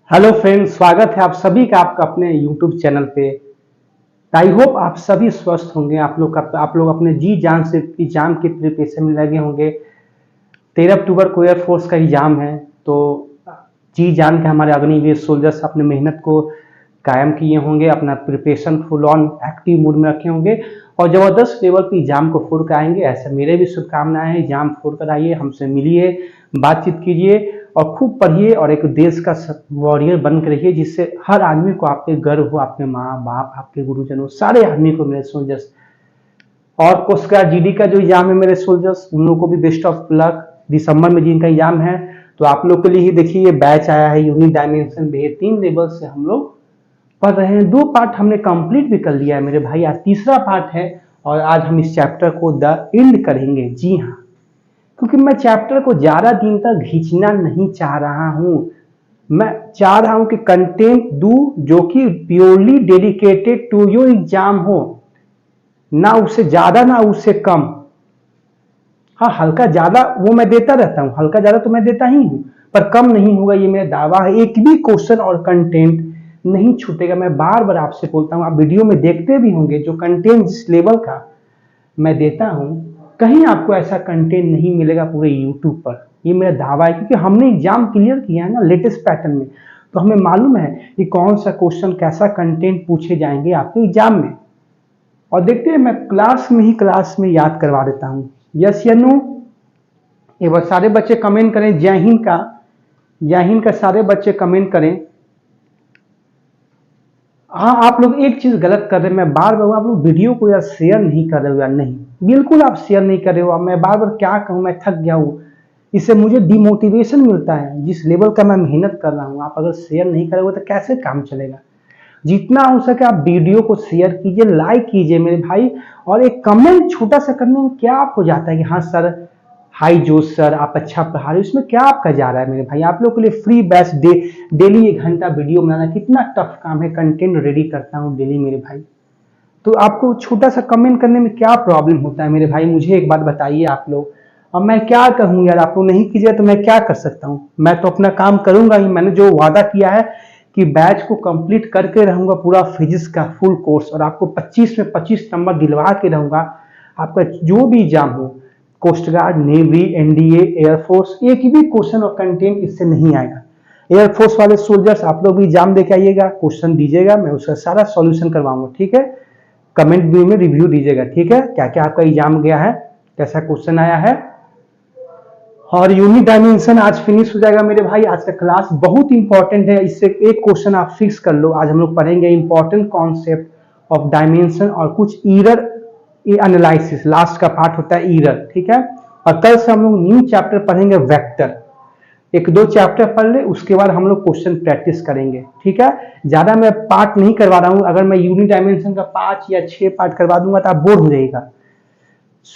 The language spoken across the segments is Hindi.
हेलो फ्रेंड्स, स्वागत है आप सभी का आपका अपने यूट्यूब चैनल पे। आई होप आप सभी स्वस्थ होंगे। आप लोग अपने जी जान से एग्जाम की प्रिपरेशन में लगे होंगे। 13 अक्टूबर को एयरफोर्स का एग्जाम है, तो जी जान के हमारे अग्निवीर सोल्जर्स अपने मेहनत को कायम किए होंगे, अपना preparation full on active mood में रखे होंगे और जबरदस्त लेवल पे एग्जाम को फोड़ कर आएंगे। ऐसे मेरे भी शुभकामनाएं हैं। एग्जाम फोड़ कर आइए, हमसे मिलिए, बातचीत कीजिए और खूब पढ़िए और एक देश का वॉरियर बन कर रहिए, जिससे हर आदमी को आप पे गर्व हो, आपके माँ बाप, आपके गुरुजनों, सारे आदमी को मेरे सोल्जर्स। और कोस्ट गार्ड जीडी का जो एग्जाम है मेरे सोल्जर्स, उन लोगों को भी बेस्ट ऑफ लक। दिसंबर में जिनका एग्जाम है, तो आप लोग के लिए ही देखिए ये बैच आया है यूनिक डायमेंशन में। 3 लेवल से हम लोग पढ़ रहे हैं। 2 पार्ट हमने कंप्लीट भी कर लिया है मेरे भाई, आज तीसरा पार्ट है और आज हम इस चैप्टर को द एंड करेंगे। जी हाँ, क्योंकि मैं चैप्टर को ज्यादा दिन तक खींचना नहीं चाह रहा हूं। मैं चाह रहा हूं कि कंटेंट दूं जो कि purely dedicated to your exam हो, ना उससे ज्यादा ना उससे कम। हाँ, हल्का ज्यादा वो मैं देता रहता हूँ, हल्का ज्यादा तो मैं देता ही हूँ, पर कम नहीं होगा, ये मेरा दावा है। एक भी क्वेश्चन और कंटेंट नहीं छूटेगा। मैं बार बार आपसे बोलता हूँ, आप वीडियो में देखते भी होंगे जो कंटेंट जिस लेवल का मैं देता हूँ, कहीं आपको ऐसा कंटेंट नहीं मिलेगा पूरे यूट्यूब पर। ये मेरा दावा है, क्योंकि हमने एग्जाम क्लियर किया है ना लेटेस्ट पैटर्न में, तो हमें मालूम है कि कौन सा क्वेश्चन कैसा कंटेंट पूछे जाएंगे आपके एग्जाम में। और देखते हैं, मैं क्लास में याद करवा देता हूँ। यस या नो? एक बार सारे बच्चे कमेंट करें जय हिंद का। जय हिंद का सारे बच्चे कमेंट करें। हाँ, आप लोग एक चीज गलत कर रहे हैं। मैं बार बार आप लोग वीडियो को यार शेयर नहीं कर रहे हो यार। नहीं, बिल्कुल आप शेयर नहीं कर रहे हो। अब मैं बार बार क्या कहूँ, मैं थक गया हूँ। इससे मुझे डिमोटिवेशन मिलता है, जिस लेवल का मैं मेहनत कर रहा हूँ। आप अगर शेयर नहीं करोगे तो कैसे काम चलेगा। जितना हो सके आप वीडियो को शेयर कीजिए, लाइक कीजिए मेरे भाई, और एक कमेंट छोटा सा करने में क्या आपको जाता है कि हाँ सर, हाई जोश सर, आप अच्छा पढ़ा रहे हो, इसमें क्या आपका जा रहा है मेरे भाई। आप लोग के लिए फ्री बैच डेली 1 घंटा वीडियो बनाना कितना टफ काम है। कंटेंट रेडी करता हूँ डेली मेरे भाई, तो आपको छोटा सा कमेंट करने में क्या प्रॉब्लम होता है मेरे भाई। मुझे एक बात बताइए आप लोग। अब मैं क्या कहूँ यार, आप लोग नहीं कीजिए तो मैं क्या कर सकता हूँ। मैं तो अपना काम करूंगा ही। मैंने जो वादा किया है कि बैच को कंप्लीट करके रहूंगा, पूरा फिजिक्स का फुल कोर्स, और आपको 25 में 25 नंबर दिलवा के रहूंगा। आपका जो भी एग्जाम हो, coast guard, navy, NDA, air force, एक भी क्वेश्चन और कंटेंट इससे नहीं आएगा। एयरफोर्स वाले सोल्जर्स, आप लोग भी एग्जाम देके आइएगा, क्वेश्चन दीजिएगा, मैं उसका सारा सॉल्यूशन करवाऊंगा। ठीक है, कमेंट व्यू में रिव्यू दीजिएगा। ठीक है, क्या क्या आपका एग्जाम गया है, कैसा क्वेश्चन आया है। और यूनिक डायमेंशन आज फिनिश हो जाएगा मेरे भाई। आज का क्लास बहुत इंपॉर्टेंट है, इससे एक क्वेश्चन आप फिक्स कर लो। आज हम लोग पढ़ेंगे इंपॉर्टेंट कॉन्सेप्ट ऑफ डायमेंशन और कुछ ईरर एनालिसिस। लास्ट का पार्ट होता है ईरर। ठीक है, और कल से हम लोग न्यू चैप्टर पढ़ेंगे वेक्टर। 1-2 चैप्टर पढ़ ले, उसके बाद हम लोग क्वेश्चन प्रैक्टिस करेंगे। ठीक है, ज्यादा मैं पार्ट नहीं करवा रहा हूं। अगर मैं यूनिक डायमेंशन का 5 या 6 पार्ट करवा दूंगा तो आप बोर हो जाएगा।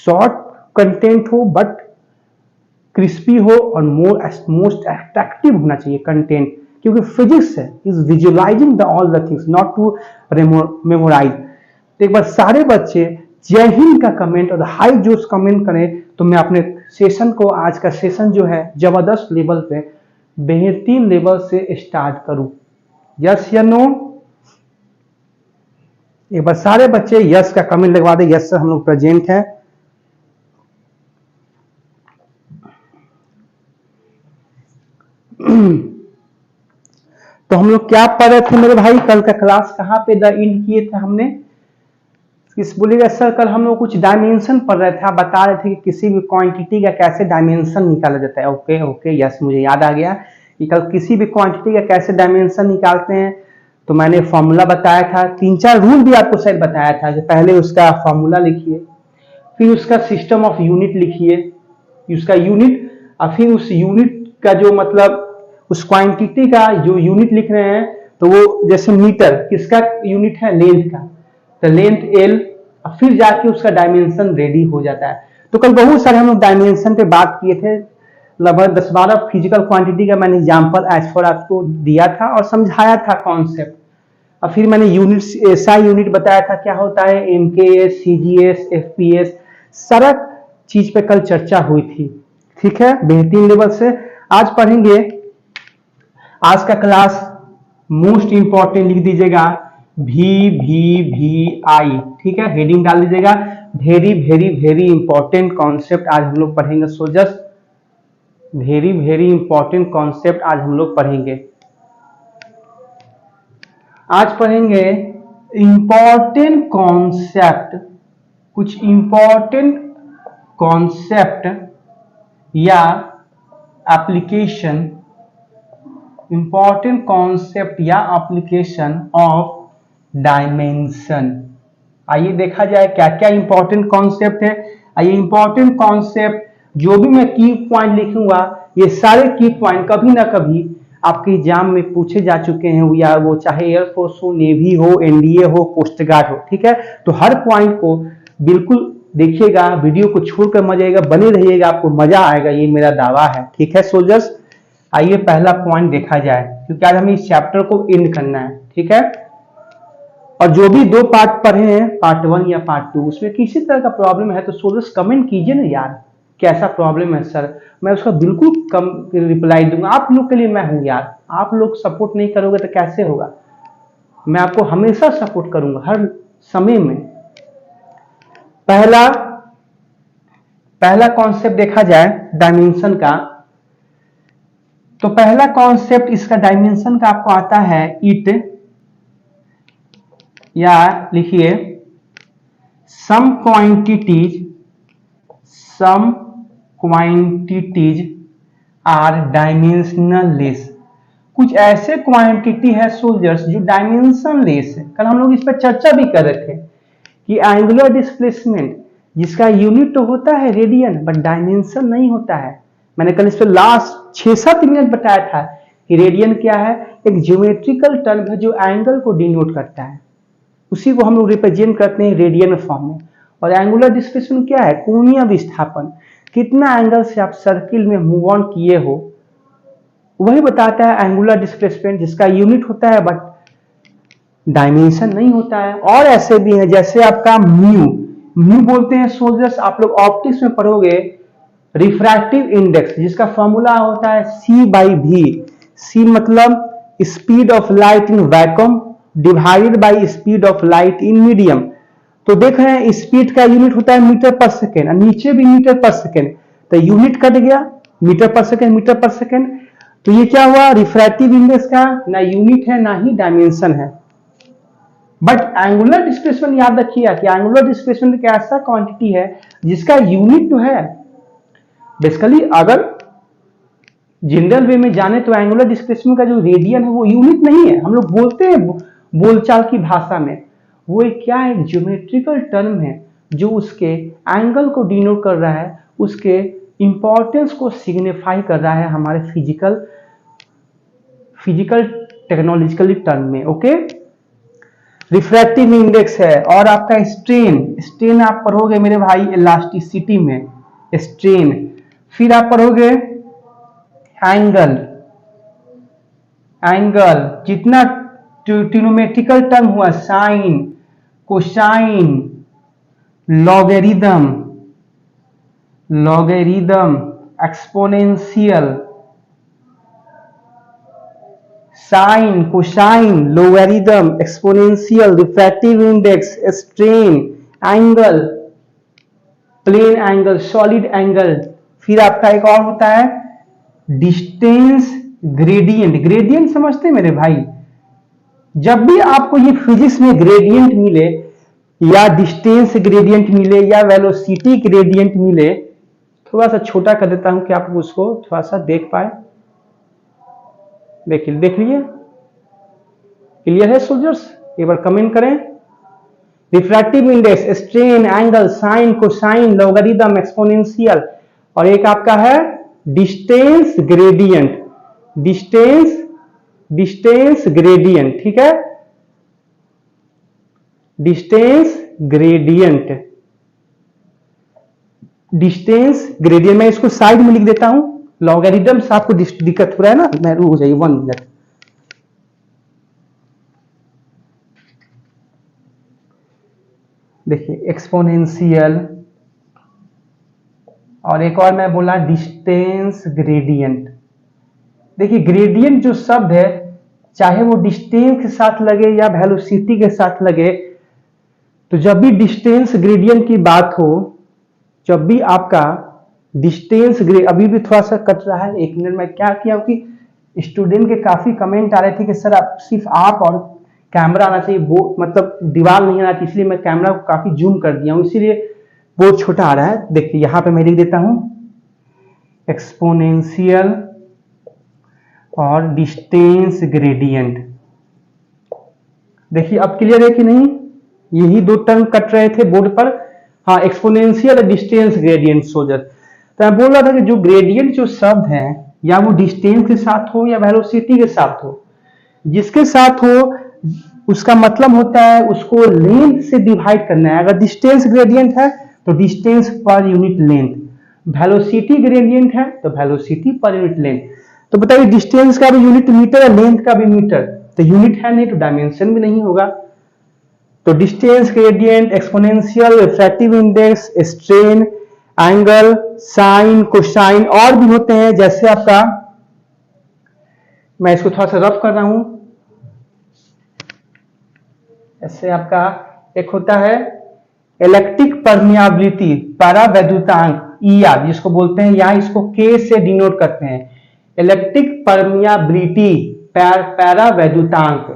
शॉर्ट कंटेंट हो बट क्रिस्पी हो और मोस्ट अट्रैक्टिव होना चाहिए कंटेंट, क्योंकि फिजिक्स है is visualizing the all the things, not to memorise. तो एक बार सारे बच्चे जय हिंद का कमेंट और हाई जोश कमेंट करें, तो मैं अपने सेशन को, आज का सेशन जो है जबरदस्त लेवल पे, बेहतरीन लेवल से स्टार्ट करूं। यस या नो? एक बार सारे बच्चे यस का कमेंट लगवा दे। यस सर, हम लोग प्रेजेंट हैं। तो हम लोग क्या पढ़ रहे थे मेरे भाई, कल का क्लास कहाँ पे द एंड किए थे हमने। किस बोलिएगा सर, कल हम लोग कुछ डायमेंशन पढ़ रहे थे। आप बता रहे थे कि किसी भी क्वांटिटी का कैसे डायमेंशन निकाला जाता है। ओके ओके, यस, मुझे याद आ गया कि कल किसी भी क्वांटिटी का कैसे डायमेंशन निकालते हैं। तो मैंने फॉर्मूला बताया था, 3-4 रूल भी आपको शायद बताया था कि पहले उसका फॉर्मूला लिखिए, फिर उसका सिस्टम ऑफ यूनिट लिखिए, उसका यूनिट, और फिर उस यूनिट का जो मतलब उस क्वांटिटी का जो यूनिट लिख रहे हैं, तो वो जैसे मीटर किसका यूनिट है, लेंथ का, तो लेंथ एल, फिर जाके उसका डायमेंशन रेडी हो जाता है। तो कल बहुत सारे हम लोग डायमेंशन पे बात किए थे। लगभग 10-12 फिजिकल क्वांटिटी का मैंने एग्जांपल एज पर आपको दिया था और समझाया था कॉन्सेप्ट। और फिर मैंने यूनिट, एसआई यूनिट बताया था क्या होता है, एमकेएस, सीजीएस, एफपीएस, सारा चीज पे कल चर्चा हुई थी। ठीक है, बेहतरीन लेवल से आज पढ़ेंगे। आज का क्लास मोस्ट इंपॉर्टेंट लिख दीजिएगा VVVI, ठीक है, हेडिंग डाल दीजिएगा। Very very very important concept आज हम लोग पढ़ेंगे। So just very very important concept आज हम लोग पढ़ेंगे। आज पढ़ेंगे इंपॉर्टेंट कॉन्सेप्ट, कुछ इंपॉर्टेंट कॉन्सेप्ट या एप्लीकेशन, इंपॉर्टेंट कॉन्सेप्ट या एप्लीकेशन ऑफ डायमेंशन। आइए देखा जाए क्या क्या इंपॉर्टेंट कॉन्सेप्ट है। आइए इंपॉर्टेंट कॉन्सेप्ट, जो भी मैं की पॉइंट लिखूंगा ये सारे की पॉइंट कभी ना कभी आपके एग्जाम में पूछे जा चुके हैं, या वो चाहे एयरफोर्स हो, नेवी हो, एनडीए हो, कोस्ट गार्ड हो, ठीक है। तो हर पॉइंट को बिल्कुल देखिएगा, वीडियो को छोड़कर मजा आएगा, बने रहिएगा, आपको मजा आएगा, ये मेरा दावा है, ठीक है सोल्जर्स। आइए पहला पॉइंट देखा जाए, क्योंकि आज हमें इस चैप्टर को एंड करना है, ठीक है। और जो भी दो पार्ट पढ़े हैं, पार्ट 1 या पार्ट 2, उसमें किसी तरह का प्रॉब्लम है तो सोल्जर्स कमेंट कीजिए ना यार, कैसा प्रॉब्लम है सर, मैं उसका बिल्कुल कम रिप्लाई दूंगा। आप लोग के लिए मैं हूं यार, आप लोग सपोर्ट नहीं करोगे तो कैसे होगा। मैं आपको हमेशा सपोर्ट करूंगा हर समय में। पहला कॉन्सेप्ट देखा जाए डायमेंशन का, तो पहला कॉन्सेप्ट इसका डायमेंशन का आपको आता है इट, या लिखिए सम क्वांटिटीज आर डायमेंशनल लेस। कुछ ऐसे क्वांटिटी है सोल्जर्स जो डायमेंशन लेस है। कल हम लोग इस पर चर्चा भी कर रहे थे कि एंगुलर डिस्प्लेसमेंट जिसका यूनिट तो होता है रेडियन, बट डायमेंशन नहीं होता है। मैंने कल इस पर लास्ट 6-7 मिनट बताया था कि रेडियन क्या है, एक ज्योमेट्रिकल टर्म है जो एंगल को डिनोट करता है, उसी को हम लोग रिप्रेजेंट करते हैं रेडियन फॉर्म में। और एंगुलर डिस्प्लेसमेंट क्या है, कोणीय विस्थापन, कितना एंगल से आप सर्किल में मूव ऑन किए हो, वही बताता है एंगुलर डिस्प्लेसमेंट, जिसका यूनिट होता है बट डायमेंशन नहीं होता है। और ऐसे भी है जैसे आपका म्यू बोलते हैं सोल्जर्स, आप लोग ऑप्टिक्स में पढ़ोगे, रिफ्रैक्टिव इंडेक्स जिसका फॉर्मूला होता है C/V। C मतलब speed of light in vacuum divided by speed of light in medium. तो देख रहे हैं स्पीड का यूनिट होता है मीटर पर सेकेंड, नीचे भी मीटर पर सेकेंड, तो यूनिट कट गया, मीटर पर सेकेंड। तो ये क्या हुआ, रिफ्रैक्टिव इंडेक्स का ना यूनिट है ना ही डायमेंशन है। बट एंगुलर डिस्प्लेसमेंट याद रखिएगा कि एंगुलर डिस्प्लेसमेंट एक ऐसा क्वांटिटी है जिसका यूनिट तो है। बेसिकली अगर जनरल वे में जाने तो एंगुलर डिस्प्लेसमेंट का जो रेडियन है वो यूनिट नहीं है, हम लोग बोलते हैं बोलचाल की भाषा में, वो एक क्या है, एक ज्योमेट्रिकल टर्म है जो उसके एंगल को डिनोट कर रहा है, उसके इंपॉर्टेंस को सिग्निफाई कर रहा है हमारे फिजिकल टेक्नोलॉजिकल टर्म में। ओके, रिफ्रैक्टिव इंडेक्स है। और आपका स्ट्रेन आप पढ़ोगे मेरे भाई इलास्टिसिटी में, स्ट्रेन। फिर आप पढ़ोगे एंगल जितना ट्रिग्नोमेट्रिकल टर्म हुआ, sine, cosine, logarithm, exponential, sine, cosine, logarithm, exponential, refractive index, strain, angle, plane angle, solid angle. फिर आपका एक और होता है डिस्टेंस ग्रेडियंट समझते हैं मेरे भाई, जब भी आपको ये फिजिक्स में ग्रेडियंट मिले, या डिस्टेंस ग्रेडियंट मिले, या वेलोसिटी ग्रेडियंट मिले, थोड़ा सा छोटा कर देता हूं कि आप उसको थोड़ा सा देख पाए। देख लीजिए, क्लियर है सोल्जर्स, एक बार कमेंट करें। Refractive index, strain, angle, sine, cosine, logarithm, exponential, और एक आपका है डिस्टेंस ग्रेडियंट, ठीक है, डिस्टेंस ग्रेडियंट मैं इसको साइड में लिख देता हूं। लॉगरिदम से आपको दिक्कत हो रहा है ना, मैं रुक जाइए 1 मिनट। देखिए एक्सपोनेंशियल, और एक और मैं बोला डिस्टेंस ग्रेडियंट। देखिए ग्रेडियंट जो शब्द है चाहे वो डिस्टेंस के साथ लगे या वेलोसिटी के साथ लगे। तो जब भी डिस्टेंस ग्रेडियंट की बात हो, जब भी आपका डिस्टेंस अभी भी थोड़ा सा कट रहा है, 1 मिनट में क्या किया कि स्टूडेंट के काफी कमेंट आ रहे थे कि सर आप सिर्फ आप और कैमरा आना चाहिए, वो मतलब दीवार नहीं आना चाहिए, इसलिए मैं कैमरा को काफी जूम कर दिया हूँ, इसीलिए बहुत छोटा आ रहा है। देखिए यहाँ पे मैं लिख देता हूँ एक्सपोनेंशियल और डिस्टेंस ग्रेडियंट। देखिए अब क्लियर है कि नहीं, यही दो टर्म कट रहे थे बोर्ड पर। हाँ, एक्सपोनेंशियल और डिस्टेंस ग्रेडियंट सोजर। तो मैं बोल रहा था कि जो ग्रेडियंट जो शब्द है, या वो डिस्टेंस के साथ हो या वेलोसिटी के साथ हो, जिसके साथ हो उसका मतलब होता है उसको लेंथ से डिवाइड करना है। अगर डिस्टेंस ग्रेडियंट है तो distance per unit length, velocity gradient है तो वेलोसिटी पर यूनिट लेंथ। तो बताइए डिस्टेंस का भी यूनिट मीटर है, लेंथ का भी मीटर, तो यूनिट है नहीं तो डायमेंशन भी नहीं होगा। तो distance gradient, exponential, refractive index, strain, angle, sine, cosine और भी होते हैं। जैसे आपका, मैं इसको थोड़ा सा रफ कर रहा हूं, ऐसे आपका एक होता है इलेक्ट्रिक परमियाबिलिटी, परावैद्युतांक ER जिसको बोलते हैं, या इसको K से डिनोट करते हैं, इलेक्ट्रिक परमियाबिलिटी परावैद्युतांक।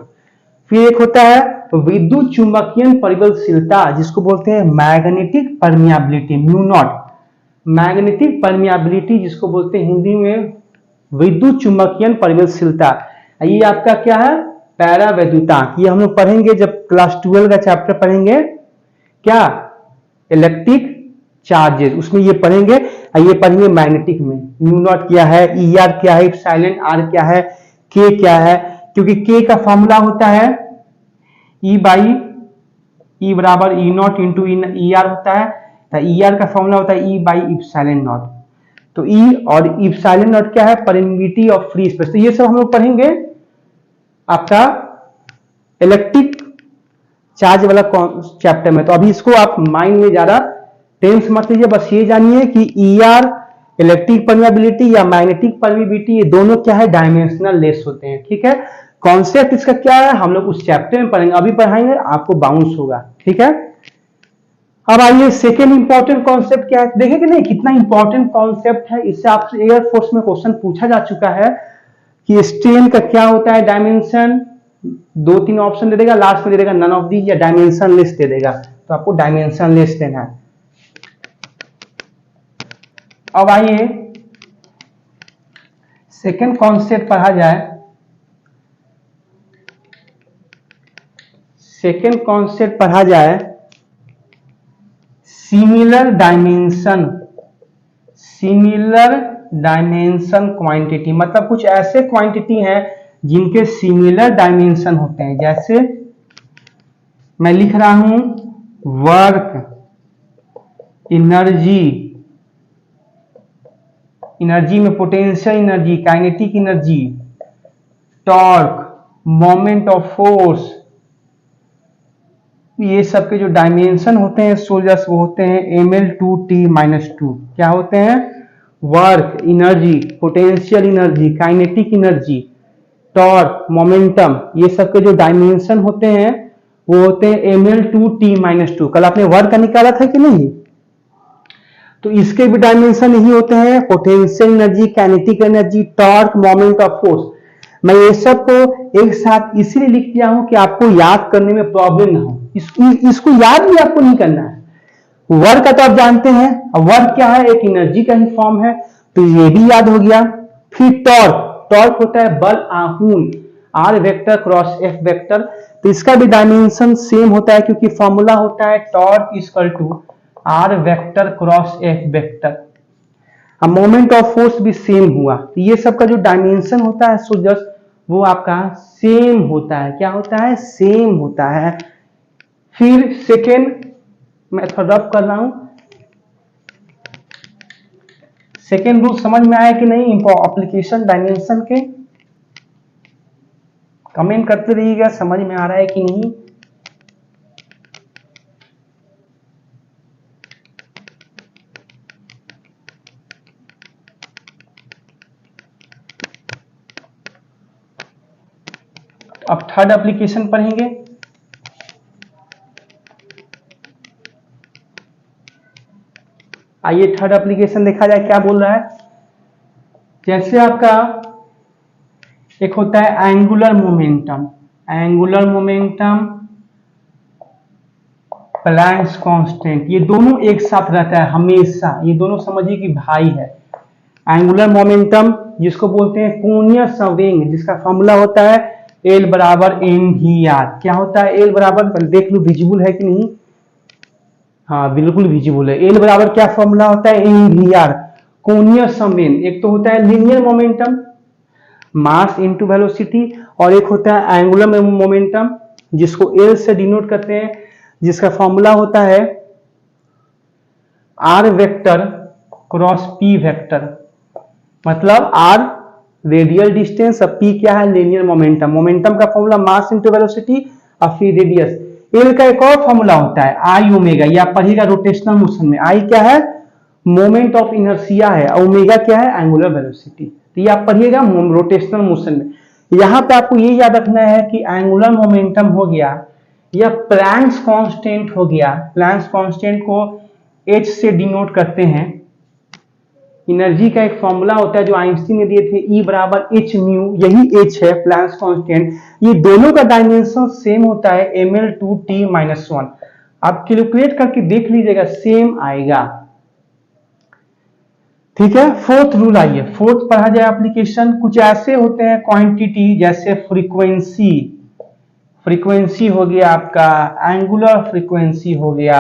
फिर एक होता है विद्युत चुंबकीय परिबलशीलता जिसको बोलते हैं magnetic permeability, mu naught. Magnetic permeability जिसको बोलते हैं हिंदी में विद्युत चुंबकीय परिबलशीलता, ये आपका क्या है, पैरावैद्युतांक। ये हम लोग पढ़ेंगे जब क्लास 12 का चैप्टर पढ़ेंगे, क्या, इलेक्ट्रिक चार्जेस, उसमें ये पढ़ेंगे। ये पढ़ेंगे मैग्नेटिक में, म्यू नॉट क्या है, ER क्या है, साइलेंट R क्या है, K क्या है। क्योंकि K का फॉर्मूला होता है E बाई E बराबर E नॉट इंटू ER होता है। तो ER का फॉर्मूला होता है E बाई इप्सिलॉन नॉट। तो E और इप्सिलॉन नॉट क्या है, परमिटिविटी ऑफ फ्री स्पेस। तो ये सब हम लोग पढ़ेंगे आपका इलेक्ट्रिक चार्ज वाला चैप्टर में। तो अभी इसको आप माइंड में ज्यादा टेंस मत लीजिए, बस ये जानिए कि ER, इलेक्ट्रिक परमियाबिलिटी या मैग्नेटिक परमियाबिलिटी, ये दोनों क्या है, डायमेंशनल लेस होते हैं। ठीक है, कॉन्सेप्ट इसका क्या है हम लोग उस चैप्टर में पढ़ेंगे, अभी पढ़ाएंगे आपको बाउंस होगा। ठीक है, अब आइए सेकेंड इंपॉर्टेंट कॉन्सेप्ट क्या है, देखें कि नहीं कितना इंपॉर्टेंट कॉन्सेप्ट है। इससे आपसे एयरफोर्स में क्वेश्चन पूछा जा चुका है कि स्ट्रेन का क्या होता है, डायमेंशन। 2-3 ऑप्शन दे देगा, लास्ट में दे देगा नन ऑफ दी, या डायमेंशन लेस दे देगा, तो आपको डायमेंशन लेस देना है। अब आइए सेकेंड कॉन्सेप्ट पढ़ा जाए। सेकेंड कॉन्सेप्ट पढ़ा जाए similar dimension, similar dimension quantity. मतलब कुछ ऐसे क्वांटिटी हैं जिनके सिमिलर डायमेंशन होते हैं। जैसे मैं लिख रहा हूं वर्क, एनर्जी, एनर्जी में potential energy, kinetic energy, torque, moment of force, ये सब के जो डायमेंशन होते हैं सोल्जर्स वो होते हैं ml2t-2। क्या होते हैं, work, energy, potential energy, kinetic energy, torque, momentum, ये सब के जो डायमेंशन होते हैं वो होते हैं ml2t-2। कल आपने वर्क का निकाला था कि नहीं, तो इसके भी डायमेंशन यही होते हैं, potential energy, kinetic energy, torque, moment of force. मैं ये सब को एक साथ इसीलिए लिख दिया हूं कि आपको याद करने में प्रॉब्लम ना हो। इसको याद भी आपको नहीं करना है। वर्क का तो आप जानते हैं, वर्क क्या है, एक एनर्जी का ही फॉर्म है, तो ये भी याद हो गया। फिर टॉर्क, टॉर्क होता है बल आहून, R vector cross F vector, तो इसका भी डायमेंशन सेम होता है क्योंकि फॉर्मूला होता है torque equal to R vector cross F vector. अब मोमेंट ऑफ फोर्स भी सेम हुआ, तो ये सब का जो डायमेंशन होता है सो जस्ट वो आपका सेम होता है। क्या होता है, सेम होता है। फिर सेकेंड, मैं थोड़ा रफ कर रहा हूं, सेकेंड रूल समझ में आया कि नहीं एप्लीकेशन डायमेंशन के, कमेंट करते रहिएगा समझ में आ रहा है कि नहीं। अब थर्ड एप्लीकेशन पढ़ेंगे। आइए थर्ड एप्लीकेशन देखा जाए क्या बोल रहा है। जैसे आपका एक होता है angular momentum, angular momentum Planck's constant, ये दोनों एक साथ रहता है हमेशा, ये दोनों समझिए कि भाई है। एंगुलर मोमेंटम जिसको बोलते हैं कोणीय संवेग, जिसका फॉर्मूला होता है एल बराबर एम वी आर। क्या होता है एल बराबर, देख लो विजिबल है कि नहीं, हाँ बिल्कुल विजिबल है। एल बराबर क्या फॉर्मूला होता है एम वी आर, कोणीय संवेग। एक तो होता है linear momentum mass into velocity, और एक होता है एंगुलर मोमेंटम जिसको एल से डिनोट करते हैं, जिसका फॉर्मूला होता है R vector cross P vector, मतलब आर रेडियल डिस्टेंस और पी क्या है लीनियर मोमेंटम। मोमेंटम का फॉर्मूला मास इनटू वेलोसिटी और फिर रेडियस। एल का एक और फॉर्मूला होता है आई ओमेगा, या पढ़ेगा रोटेशनल मोशन में। आई क्या है मोमेंट ऑफ इनर्शिया है, और ओमेगा क्या है एंगुलर वेलोसिटी। तो ये आप पढ़िएगा रोटेशनल मोशन में। यहां पे आपको ये याद रखना है कि एंगुलर मोमेंटम हो गया या प्लैंक्स कांस्टेंट हो गया। प्लैंक्स कांस्टेंट को एच से डिनोट करते हैं। एनर्जी का एक फॉर्मूला होता है जो आइंस्टीन ने दिए थे, ई बराबर एच म्यू, यही एच है प्लैंक्स कांस्टेंट। ये दोनों का डायमेंशन सेम होता है ml/t-1। आप कैलकुलेट करके देख लीजिएगा सेम आएगा, ठीक है। फोर्थ रूल, आइए फोर्थ पढ़ा जाए एप्लीकेशन। कुछ ऐसे होते हैं क्वांटिटी जैसे फ्रीक्वेंसी, फ्रीक्वेंसी हो गया आपका, एंगुलर फ्रीक्वेंसी हो गया,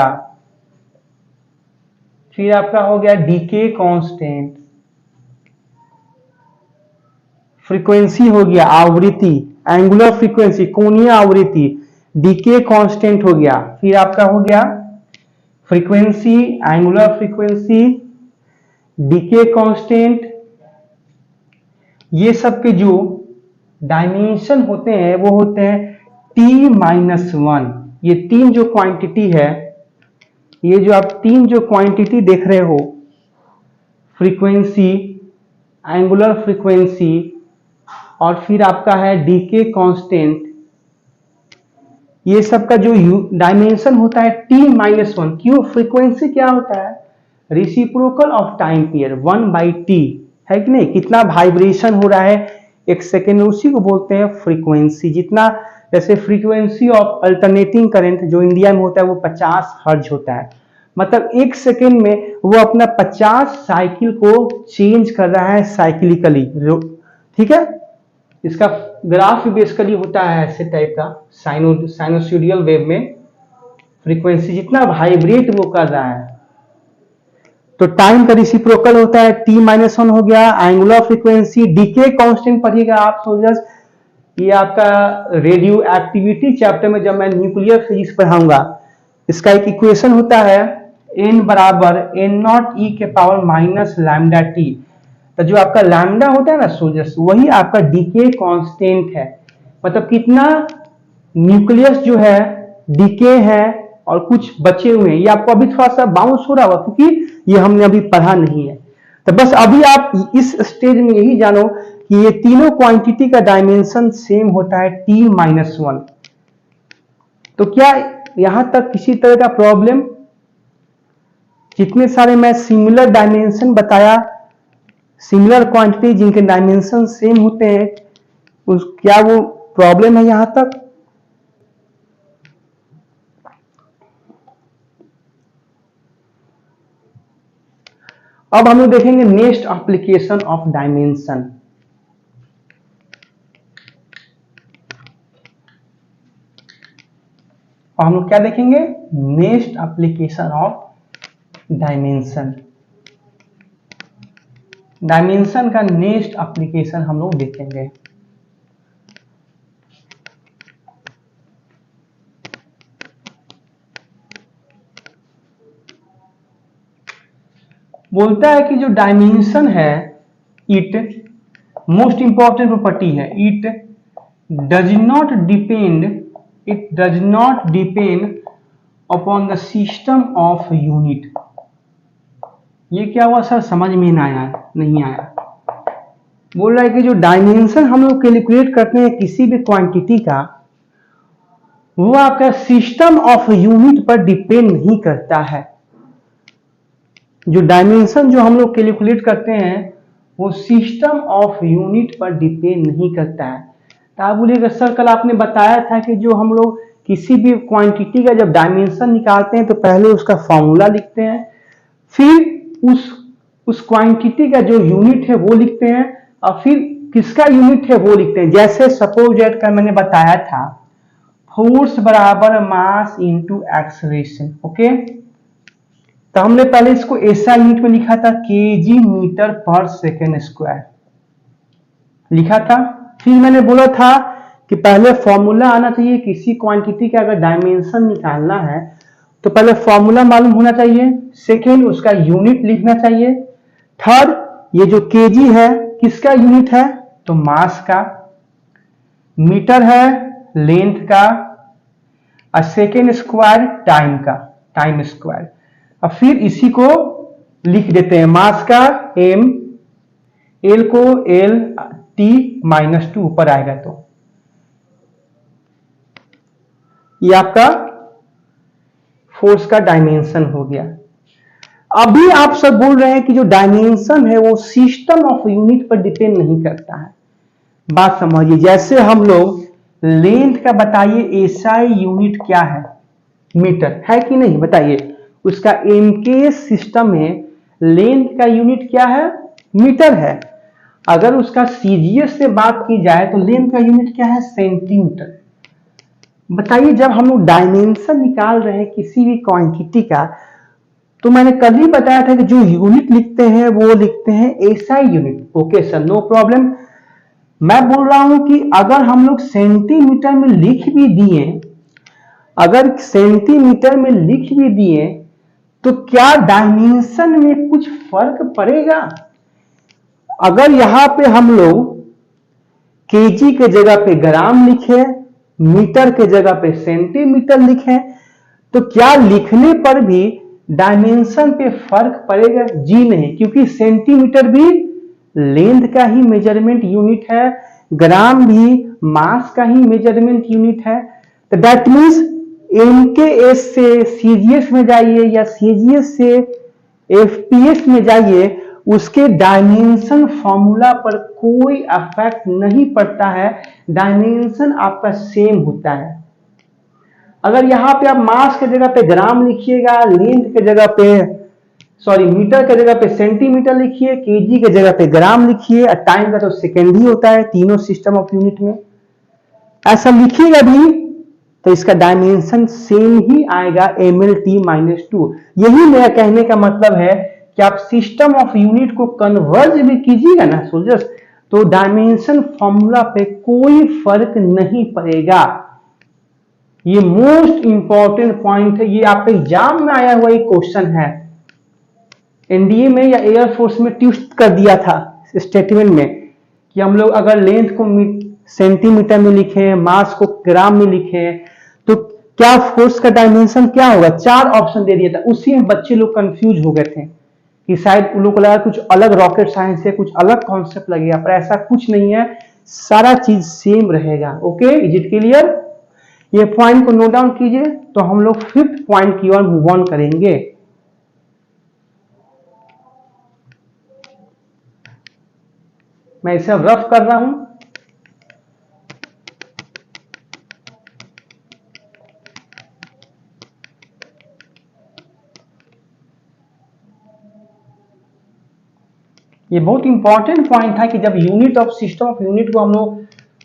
फिर आपका हो गया डीके कांस्टेंट, फ्रीक्वेंसी हो गया आवृत्ति, एंगुलर फ्रीक्वेंसी कोणीय आवृत्ति, डीके कांस्टेंट हो गया, फिर आपका हो गया frequency, angular frequency, decay constant. ये सब के जो डायमेंशन होते हैं वो होते हैं t-1। ये तीन जो क्वांटिटी है, ये जो आप तीन जो क्वांटिटी देख रहे हो, फ्रीक्वेंसी, एंगुलर फ्रीक्वेंसी और फिर आपका है डीके कांस्टेंट, ये सब का जो डायमेंशन होता है t-1। क्यों, फ्रीक्वेंसी क्या होता है reciprocal of time period 1/t, है कि नहीं, कितना वाइब्रेशन हो रहा है एक सेकेंड, उसी को बोलते हैं फ्रीक्वेंसी। जितना जैसे फ्रीक्वेंसी ऑफ अल्टरनेटिंग करंट जो इंडिया में होता है वो 50 हर्ट्ज होता है, मतलब एक सेकेंड में वो अपना 50 साइकिल को चेंज कर रहा है साइक्लिकली, ठीक है। इसका ग्राफ बेसिकली होता है ऐसे टाइप का साइनोसॉइडल वेव में, फ्रीक्वेंसी जितना वाइब्रेट वो कर रहा है। तो टाइम का रेसिप्रोकल होता है t-1 हो गया, एंगुलर फ्रीक्वेंसी, डीके कांस्टेंट पढ़िएगा आप सोल्जर्स। ये आपका रेडियो एक्टिविटी चैप्टर में जब मैं न्यूक्लियर फिजिक्स पढ़ाऊंगा, इसका एक इक्वेशन होता है n बराबर n0e⁻⁻λt। तो जो आपका लैम्डा होता है ना सोल्जर्स, वही आपका डीके कांस्टेंट है, मतलब कितना न्यूक्लियस जो है डीके है और कुछ बचे हुए हैं। ये आपको अभी थोड़ा सा बाउंस हो रहा होगा क्योंकि ये हमने अभी पढ़ा नहीं है। तो बस अभी आप इस स्टेज में यही जानो कि ये तीनों क्वांटिटी का डायमेंशन सेम होता है t-1। तो क्या यहां तक किसी तरह का प्रॉब्लम, जितने सारे मैं सिमिलर डायमेंशन बताया, सिमिलर क्वांटिटी जिनके डायमेंशन सेम होते हैं, क्या वो प्रॉब्लम है यहां तक? अब हम लोग देखेंगे नेक्स्ट एप्लीकेशन ऑफ डायमेंशन। और हम लोग क्या देखेंगे, next application of dimension. Dimension का नेक्स्ट एप्लीकेशन हम लोग देखेंगे। बोलता है कि जो डायमेंशन है, इट मोस्ट इंपॉर्टेंट प्रॉपर्टी है, it does not depend upon the system of unit. ये क्या हुआ सर, समझ में नहीं आया। बोल रहा है कि जो डायमेंशन हम लोग कैलकुलेट करते हैं किसी भी क्वांटिटी का, वो आपका सिस्टम ऑफ यूनिट पर डिपेंड नहीं करता है। जो डायमेंशन जो हम लोग कैलकुलेट करते हैं वो सिस्टम ऑफ यूनिट पर डिपेंड नहीं करता है। तो आप बोलिएगा सर कल आपने बताया था कि जो हम लोग किसी भी क्वांटिटी का जब डायमेंशन निकालते हैं तो पहले उसका फॉर्मूला लिखते हैं, फिर उस क्वांटिटी का जो यूनिट है वो लिखते हैं, और फिर किसका यूनिट है वो लिखते हैं। जैसे सपोज दैट का मैंने बताया था फोर्स बराबर मास इंटू एक्सलेरेशन। ओके, तो हमने पहले इसको एसआई यूनिट में लिखा था, केजी मीटर पर सेकेंड स्क्वायर लिखा था। फिर मैंने बोला था कि पहले फॉर्मूला आना चाहिए, किसी क्वांटिटी का अगर डायमेंशन निकालना है तो पहले फॉर्मूला मालूम होना चाहिए, सेकेंड उसका यूनिट लिखना चाहिए, थर्ड ये जो केजी है किसका यूनिट है तो मास का, मीटर है लेंथ का, और सेकेंड स्क्वायर टाइम का, टाइम स्क्वायर। और फिर इसी को लिख देते हैं, मास का m, एल को एल टी माइनस 2 ऊपर आएगा, तो ये आपका फोर्स का डायमेंशन हो गया। अभी आप सब बोल रहे हैं कि जो डायमेंशन है वो सिस्टम ऑफ यूनिट पर डिपेंड नहीं करता है। बात समझिए, जैसे हम लोग लेंथ का बताइए एसआई यूनिट क्या है, मीटर है कि नहीं बताइए, उसका एमके सिस्टम में लेंथ का यूनिट क्या है मीटर है। अगर उसका सीजीएस से बात की जाए तो लेंथ का यूनिट क्या है सेंटीमीटर। बताइए जब हम लोग डायमेंशन निकाल रहे हैं किसी भी क्वांटिटी का, तो मैंने कल ही बताया था कि जो यूनिट लिखते हैं वो लिखते हैं SI unit. Okay sir, no problem. मैं बोल रहा हूं कि अगर हम लोग सेंटीमीटर में लिख भी दिए, अगर सेंटीमीटर में लिख भी दिए तो क्या डायमेंशन में कुछ फर्क पड़ेगा? अगर यहां पे हम लोग केजी के जगह पे ग्राम लिखे, मीटर के जगह पे सेंटीमीटर लिखे, तो क्या लिखने पर भी डायमेंशन पे फर्क पड़ेगा? जी नहीं, क्योंकि सेंटीमीटर भी लेंथ का ही मेजरमेंट यूनिट है, ग्राम भी मास का ही मेजरमेंट यूनिट है। तो दैट मीन्स एमकेएस से सीजीएस में जाइए या सीजीएस से एफपीएस में जाइए, उसके डायमेंशन फॉर्मूला पर कोई इफेक्ट नहीं पड़ता है, डायमेंशन आपका सेम होता है। अगर यहां पे आप मास के जगह पे ग्राम लिखिएगा, लेंथ के जगह पे मीटर के जगह पे सेंटीमीटर लिखिए, केजी के जगह पे ग्राम लिखिए, और टाइम का तो सेकेंड ही होता है तीनों सिस्टम ऑफ यूनिट में, ऐसा लिखिएगा भी तो इसका डायमेंशन सेम ही आएगा mlt-2। यही मेरा कहने का मतलब है कि आप सिस्टम ऑफ यूनिट को कन्वर्ज भी कीजिएगा ना सोल्जर्स, तो डायमेंशन फॉर्मूला पे कोई फर्क नहीं पड़ेगा। ये मोस्ट इंपॉर्टेंट पॉइंट है, ये आपके एग्जाम में आया हुआ एक क्वेश्चन है, एनडीए में या एयरफोर्स में ट्विस्ट कर दिया था स्टेटमेंट में कि हम लोग अगर लेंथ को सेंटीमीटर में लिखे, मास को ग्राम में लिखे, तो क्या फोर्स का डायमेंशन क्या होगा। 4 ऑप्शन दे दिया था, उसी में बच्चे लोग कंफ्यूज हो गए थे कि शायद उन लोग को लगा कुछ अलग रॉकेट साइंस है, कुछ अलग कॉन्सेप्ट लगेगा, पर ऐसा कुछ नहीं है, सारा चीज सेम रहेगा। Okay, is it clear? ये पॉइंट को नोट डाउन कीजिए, तो हम लोग 5th पॉइंट की ओर मूव ऑन करेंगे। मैं इसे रफ कर रहा हूं, ये बहुत इंपॉर्टेंट पॉइंट था कि जब unit of system of unit को हम लोग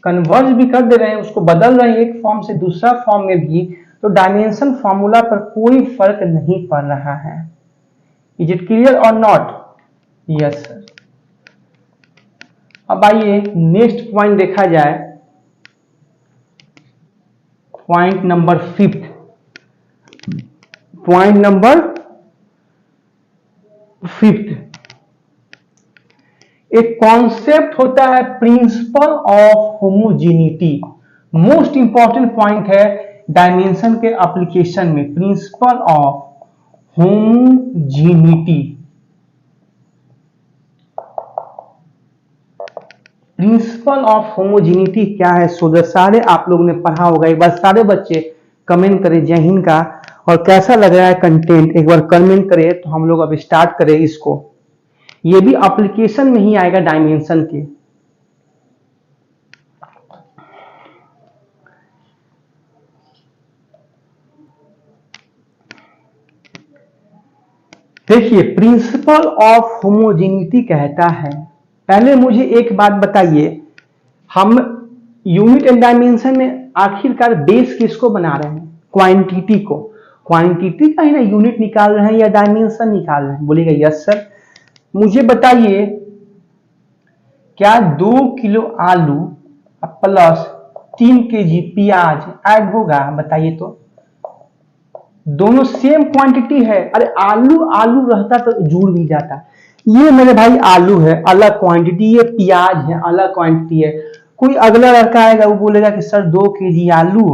कन्वर्ज भी कर दे रहे हैं, उसको बदल रहे हैं एक फॉर्म से दूसरा फॉर्म में भी, तो डायमेंशन फॉर्मूला पर कोई फर्क नहीं पड़ रहा है। इज इट क्लियर और नॉट? Yes sir. अब आइए नेक्स्ट पॉइंट देखा जाए, point number 5th। Point number 5th, एक कॉन्सेप्ट होता है principle of homogeneity. Most important point है डायमेंशन के एप्लीकेशन में, principle of homogeneity. Principle of homogeneity क्या है? सोचा सारे आप लोगों ने पढ़ा होगा, एक बार सारे बच्चे कमेंट करें जय हिंद का, और कैसा लग रहा है कंटेंट एक बार कमेंट करें। तो हम लोग अब स्टार्ट करें इसको, ये भी एप्लीकेशन में ही आएगा डायमेंशन के। देखिए प्रिंसिपल ऑफ होमोजेनिटी कहता है, पहले मुझे एक बात बताइए, हम यूनिट एंड डायमेंशन में आखिरकार बेस किसको बना रहे हैं? क्वांटिटी को। क्वांटिटी का ही ना यूनिट निकाल रहे हैं या डायमेंशन निकाल रहे हैं? बोलिएगा यस सर। मुझे बताइए, क्या 2 किलो आलू प्लस 3 केजी प्याज ऐड होगा? बताइए तो। दोनों सेम क्वांटिटी है। अरे आलू आलू रहता तो जुड़ भी जाता। ये मेरे भाई आलू है अलग क्वांटिटी, ये प्याज है अलग क्वांटिटी है। कोई अगला लड़का आएगा वो बोलेगा कि सर 2 केजी आलू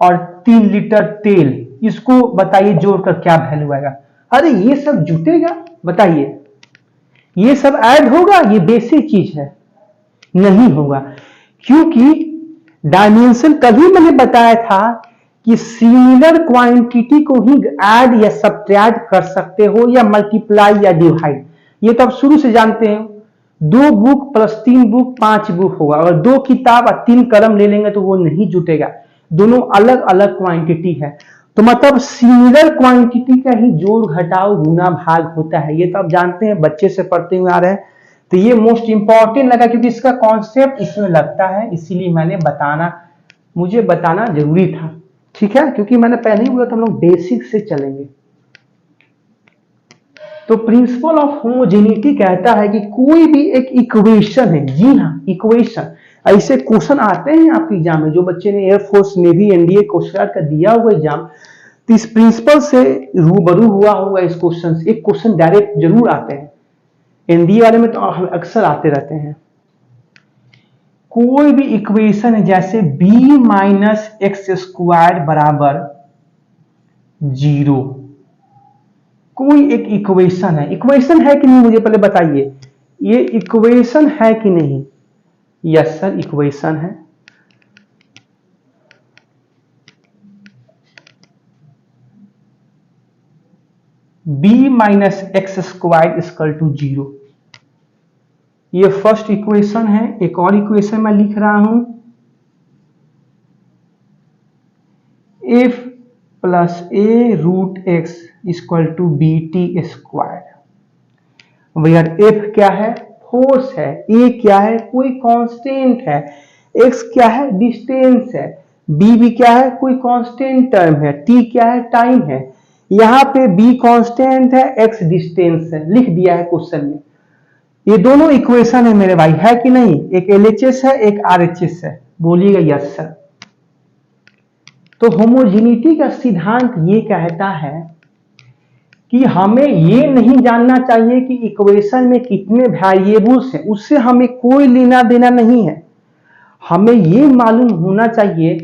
और 3 लीटर तेल, इसको बताइए जोड़कर क्या वैल्यू आएगा? अरे ये सब जुटेगा? बताइए ये सब ऐड होगा? ये बेसिक चीज है, नहीं होगा। क्योंकि डायमेंशन कभी मैंने बताया था कि सिमिलर क्वांटिटी को ही ऐड या सब्ट्रैक्ट कर सकते हो या मल्टीप्लाई या डिवाइड। ये तो आप शुरू से जानते हैं। 2 बुक प्लस 3 बुक 5 बुक होगा। अगर 2 किताब और 3 कलम ले लेंगे तो वो नहीं जुटेगा, दोनों अलग अलग क्वांटिटी है। तो मतलब सिमिलर क्वांटिटी का ही जोड़ घटाव गुना भाग होता है। ये तो आप जानते हैं, बच्चे से पढ़ते हुए आ रहे हैं। तो ये मोस्ट इंपॉर्टेंट लगा क्योंकि इसका कॉन्सेप्ट इसमें लगता है, इसीलिए मैंने मुझे बताना जरूरी था। ठीक है, क्योंकि मैंने पहले ही बोला था हम लोग बेसिक से चलेंगे। तो प्रिंसिपल ऑफ होमोजेनिटी कहता है कि कोई भी एक इक्वेशन है, जी हाँ इक्वेशन, ऐसे क्वेश्चन आते हैं आपके एग्जाम में, जो बच्चे ने air force navy NDA coast guard का दिया हुआ एग्जाम, तो इस प्रिंसिपल से रूबरू हुआ होगा। इस क्वेश्चन से एक क्वेश्चन डायरेक्ट जरूर आते हैं, एनडीए वाले में तो अक्सर आते रहते हैं। कोई भी इक्वेशन है जैसे b माइनस एक्स स्क्वायर बराबर 0, कोई एक इक्वेशन है। इक्वेशन है कि नहीं मुझे पहले बताइए, ये इक्वेशन है कि नहीं? यस सर इक्वेशन है। b minus x square equal to 0, ये फर्स्ट इक्वेशन है। एक और इक्वेशन मैं लिख रहा हूं, f plus a root x equal to B T square. Where f क्या है? फोर्स है। a क्या है? कोई कांस्टेंट है। x क्या है? डिस्टेंस है। b भी क्या है? कोई कांस्टेंट टर्म है। t क्या है? टाइम है। यहां पे b कांस्टेंट है, x डिस्टेंस है, लिख दिया है क्वेश्चन में। ये दोनों इक्वेशन है मेरे भाई, है कि नहीं? एक LHS है, एक RHS है। बोलिएगा यस सर। तो होमोजेनिटी का सिद्धांत ये कहता है कि हमें ये नहीं जानना चाहिए कि इक्वेशन में कितने वेरिएबल्स हैं, उससे हमें कोई लेना देना नहीं है। हमें ये मालूम होना चाहिए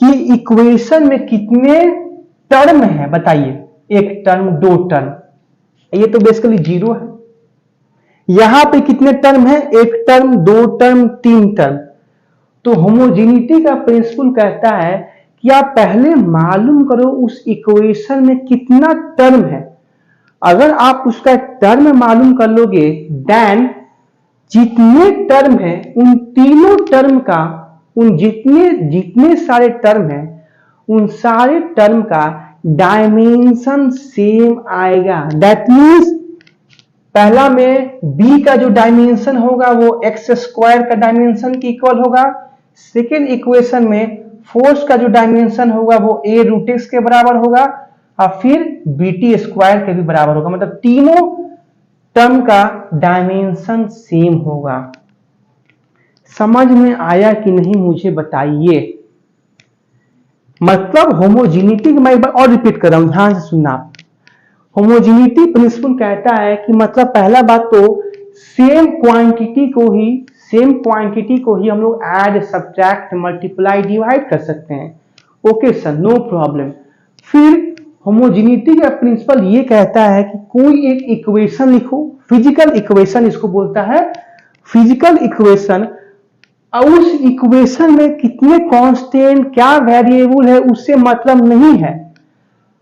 कि इक्वेशन में कितने टर्म है। बताइए, 1 टर्म 2 टर्म, ये तो बेसिकली 0 है। यहां पे कितने टर्म है? 1 टर्म 2 टर्म 3 टर्म। तो होमोजेनिटी का प्रिंसिपल कहता है कि आप पहले मालूम करो उस इक्वेशन में कितना टर्म है। अगर आप उसका टर्म मालूम कर लोगे, देन जितने टर्म है उन तीनों टर्म का, उन जितने सारे टर्म है उन सारे टर्म का डायमेंशन सेम आएगा। दैट मीन्स पहला में b का जो डायमेंशन होगा वो एक्स स्क्वायर का डायमेंशन के इक्वल होगा। सेकेंड इक्वेशन में फोर्स का जो डायमेंशन होगा वो a रूट एक्स के बराबर होगा, और फिर bt स्क्वायर के भी बराबर होगा। मतलब तीनों टर्म का डायमेंशन सेम होगा। समझ में आया कि नहीं मुझे बताइए। मतलब होमोजेनिटी, मैं एक बार और रिपीट कर रहा हूं, ध्यान से सुनना। होमोजेनिटी प्रिंसिपल कहता है कि मतलब पहला बात तो सेम क्वांटिटी को ही हम लोग ऐड सब्ट्रैक्ट मल्टीप्लाई डिवाइड कर सकते हैं। Okay sir, no problem. फिर होमोजेनिटी का प्रिंसिपल ये कहता है कि कोई एक इक्वेशन लिखो, फिजिकल इक्वेशन इसको बोलता है, फिजिकल इक्वेशन, उस इक्वेशन में कितने कांस्टेंट क्या वेरिएबल है उससे मतलब नहीं है।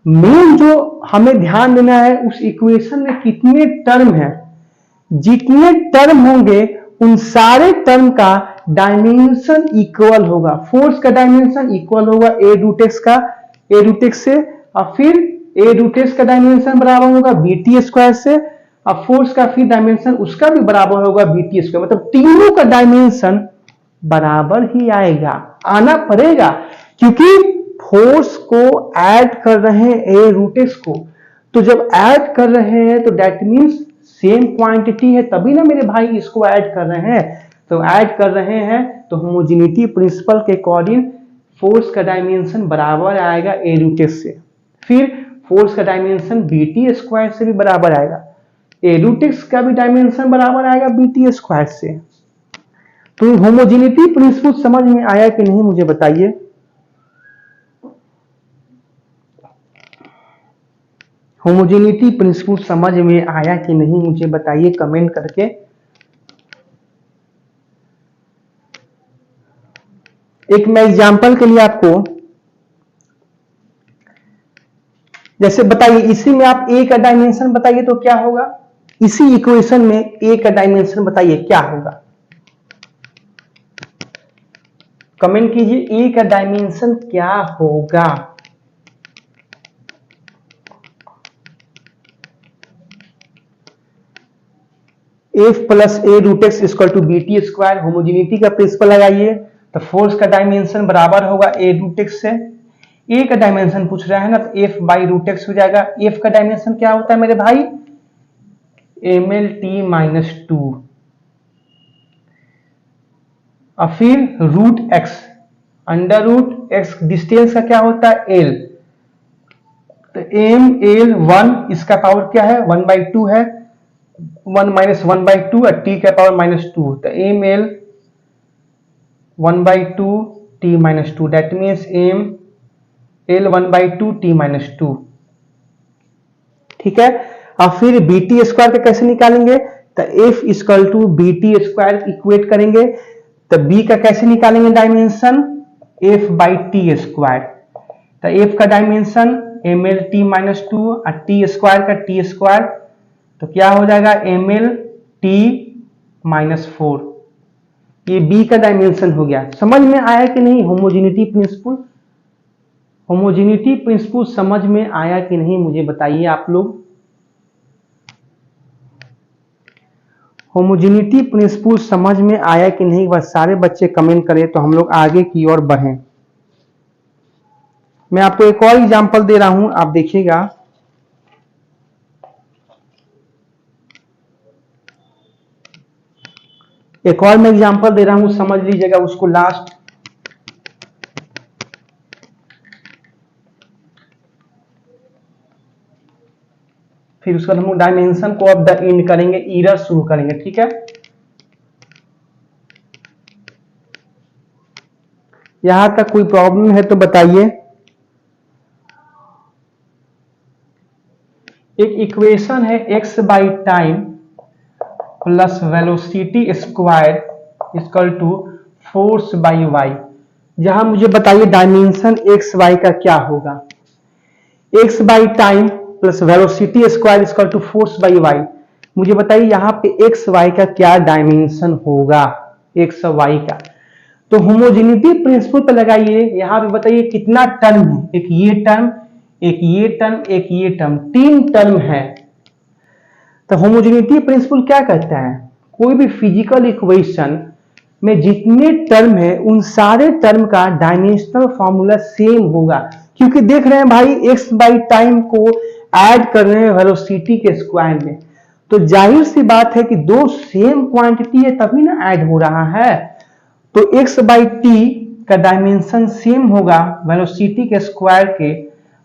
मेन जो हमें ध्यान देना है उस इक्वेशन में कितने टर्म है। जितने टर्म होंगे उन सारे टर्म का डायमेंशन इक्वल होगा। फोर्स का डायमेंशन इक्वल होगा ए रूट एक्स का, ए रूट एक्स से, और फिर ए रूट एक्स का डायमेंशन बराबर होगा बी टी स्क्वायर से, और फोर्स का फिर डायमेंशन उसका भी बराबर होगा बी टी स्क्वायर। मतलब तीनों का डायमेंशन बराबर ही आएगा, आना पड़ेगा, क्योंकि फोर्स को ऐड कर रहे हैं ए रूट एक्स को। तो जब ऐड कर रहे हैं तो दैट मीन्स सेम क्वांटिटी है, तभी ना मेरे भाई इसको ऐड कर रहे हैं। तो ऐड कर रहे हैं तो होमोजेनिटी प्रिंसिपल के अकॉर्डिंग फोर्स का डायमेंशन बराबर आएगा ए रूट एक्स से, फिर फोर्स का डायमेंशन बी टी स्क्वायर से भी बराबर आएगा, ए रूट एक्स का भी डायमेंशन बराबर आएगा बी टी स्क्वायर से। तो होमोजेनिटी प्रिंसिपल समझ में आया कि नहीं मुझे बताइए। होमोजेनिटी प्रिंसिपल समझ में आया कि नहीं मुझे बताइए कमेंट करके। एक मैं एग्जांपल के लिए आपको, जैसे बताइए इसी में आप ए का डायमेंशन बताइए तो क्या होगा, इसी इक्वेशन में ए का डायमेंशन बताइए क्या होगा, कमेंट कीजिए ए का डायमेंशन क्या होगा। F plus A root x equal to B T square, homogeneity का प्रिंसिपल लगाइए तो फोर्स का डायमेंशन बराबर होगा ए रूट एक्स से। ए का डायमेंशन पूछ रहा है ना, तो एफ बाई रूट एक्स हो जाएगा। एफ का डायमेंशन क्या होता है मेरे भाई, M L T minus two, और फिर root x, under root x distance का क्या होता है एल, तो एम एल वन, इसका पावर क्या है 1/2 है, 1 माइनस 1/2 और टी का पावर -2, तो M L 1/2 T minus two, that means M L 1/2 T minus two. ठीक है, और फिर बी टी स्क्वायर का कैसे निकालेंगे, तो F equal to B T square equate करेंगे, तो बी का कैसे निकालेंगे dimension, F by T square, तो एफ का dimension M L T minus two और टी स्क्वायर का टी स्क्वायर, तो क्या हो जाएगा एम एल टी माइनस 4। ये बी का डायमेंशन हो गया। समझ में आया कि नहीं होमोजेनिटी प्रिंसिपल, होमोजेनिटी प्रिंसिपल समझ में आया कि नहीं मुझे बताइए आप लोग। होमोजेनिटी प्रिंसिपल समझ में आया कि नहीं, बस सारे बच्चे कमेंट करें तो हम लोग आगे की ओर बढ़ें। मैं आपको एक और एग्जांपल दे रहा हूं, आप देखिएगा। एक और मैं एग्जांपल दे रहा हूं, समझ लीजिएगा उसको लास्ट। फिर उसके बाद हम डायमेंशन को अब द एंड करेंगे, इरर शुरू करेंगे। ठीक है, यहां तक कोई प्रॉब्लम है तो बताइए। एक इक्वेशन है x by time plus velocity square equal to force by Y. जहां मुझे बताइए डायमेंशन x y का क्या होगा, x by time plus velocity square equal to force by Y. मुझे बताइए यहाँ पे x y का क्या डायमेंशन होगा, x y का। तो होमोजेनिटी प्रिंसिपल पे लगाइए, यहाँ पे बताइए कितना टर्म है, एक ये टर्म, एक ये टर्म, एक ये टर्म, 3 टर्म है। तो होमोजेनिटी प्रिंसिपल क्या कहता है, कोई भी फिजिकल इक्वेशन में जितने टर्म है उन सारे टर्म का डायमेंशनल फॉर्मूला सेम होगा। क्योंकि देख रहे हैं भाई x बाई टाइम को ऐड कर रहे हैं वेलोसिटी के स्क्वायर में, तो जाहिर सी बात है कि दो सेम क्वांटिटी है तभी ना ऐड हो रहा है। तो x बाई टी का डायमेंशन सेम होगा वेलोसिटी के स्क्वायर के,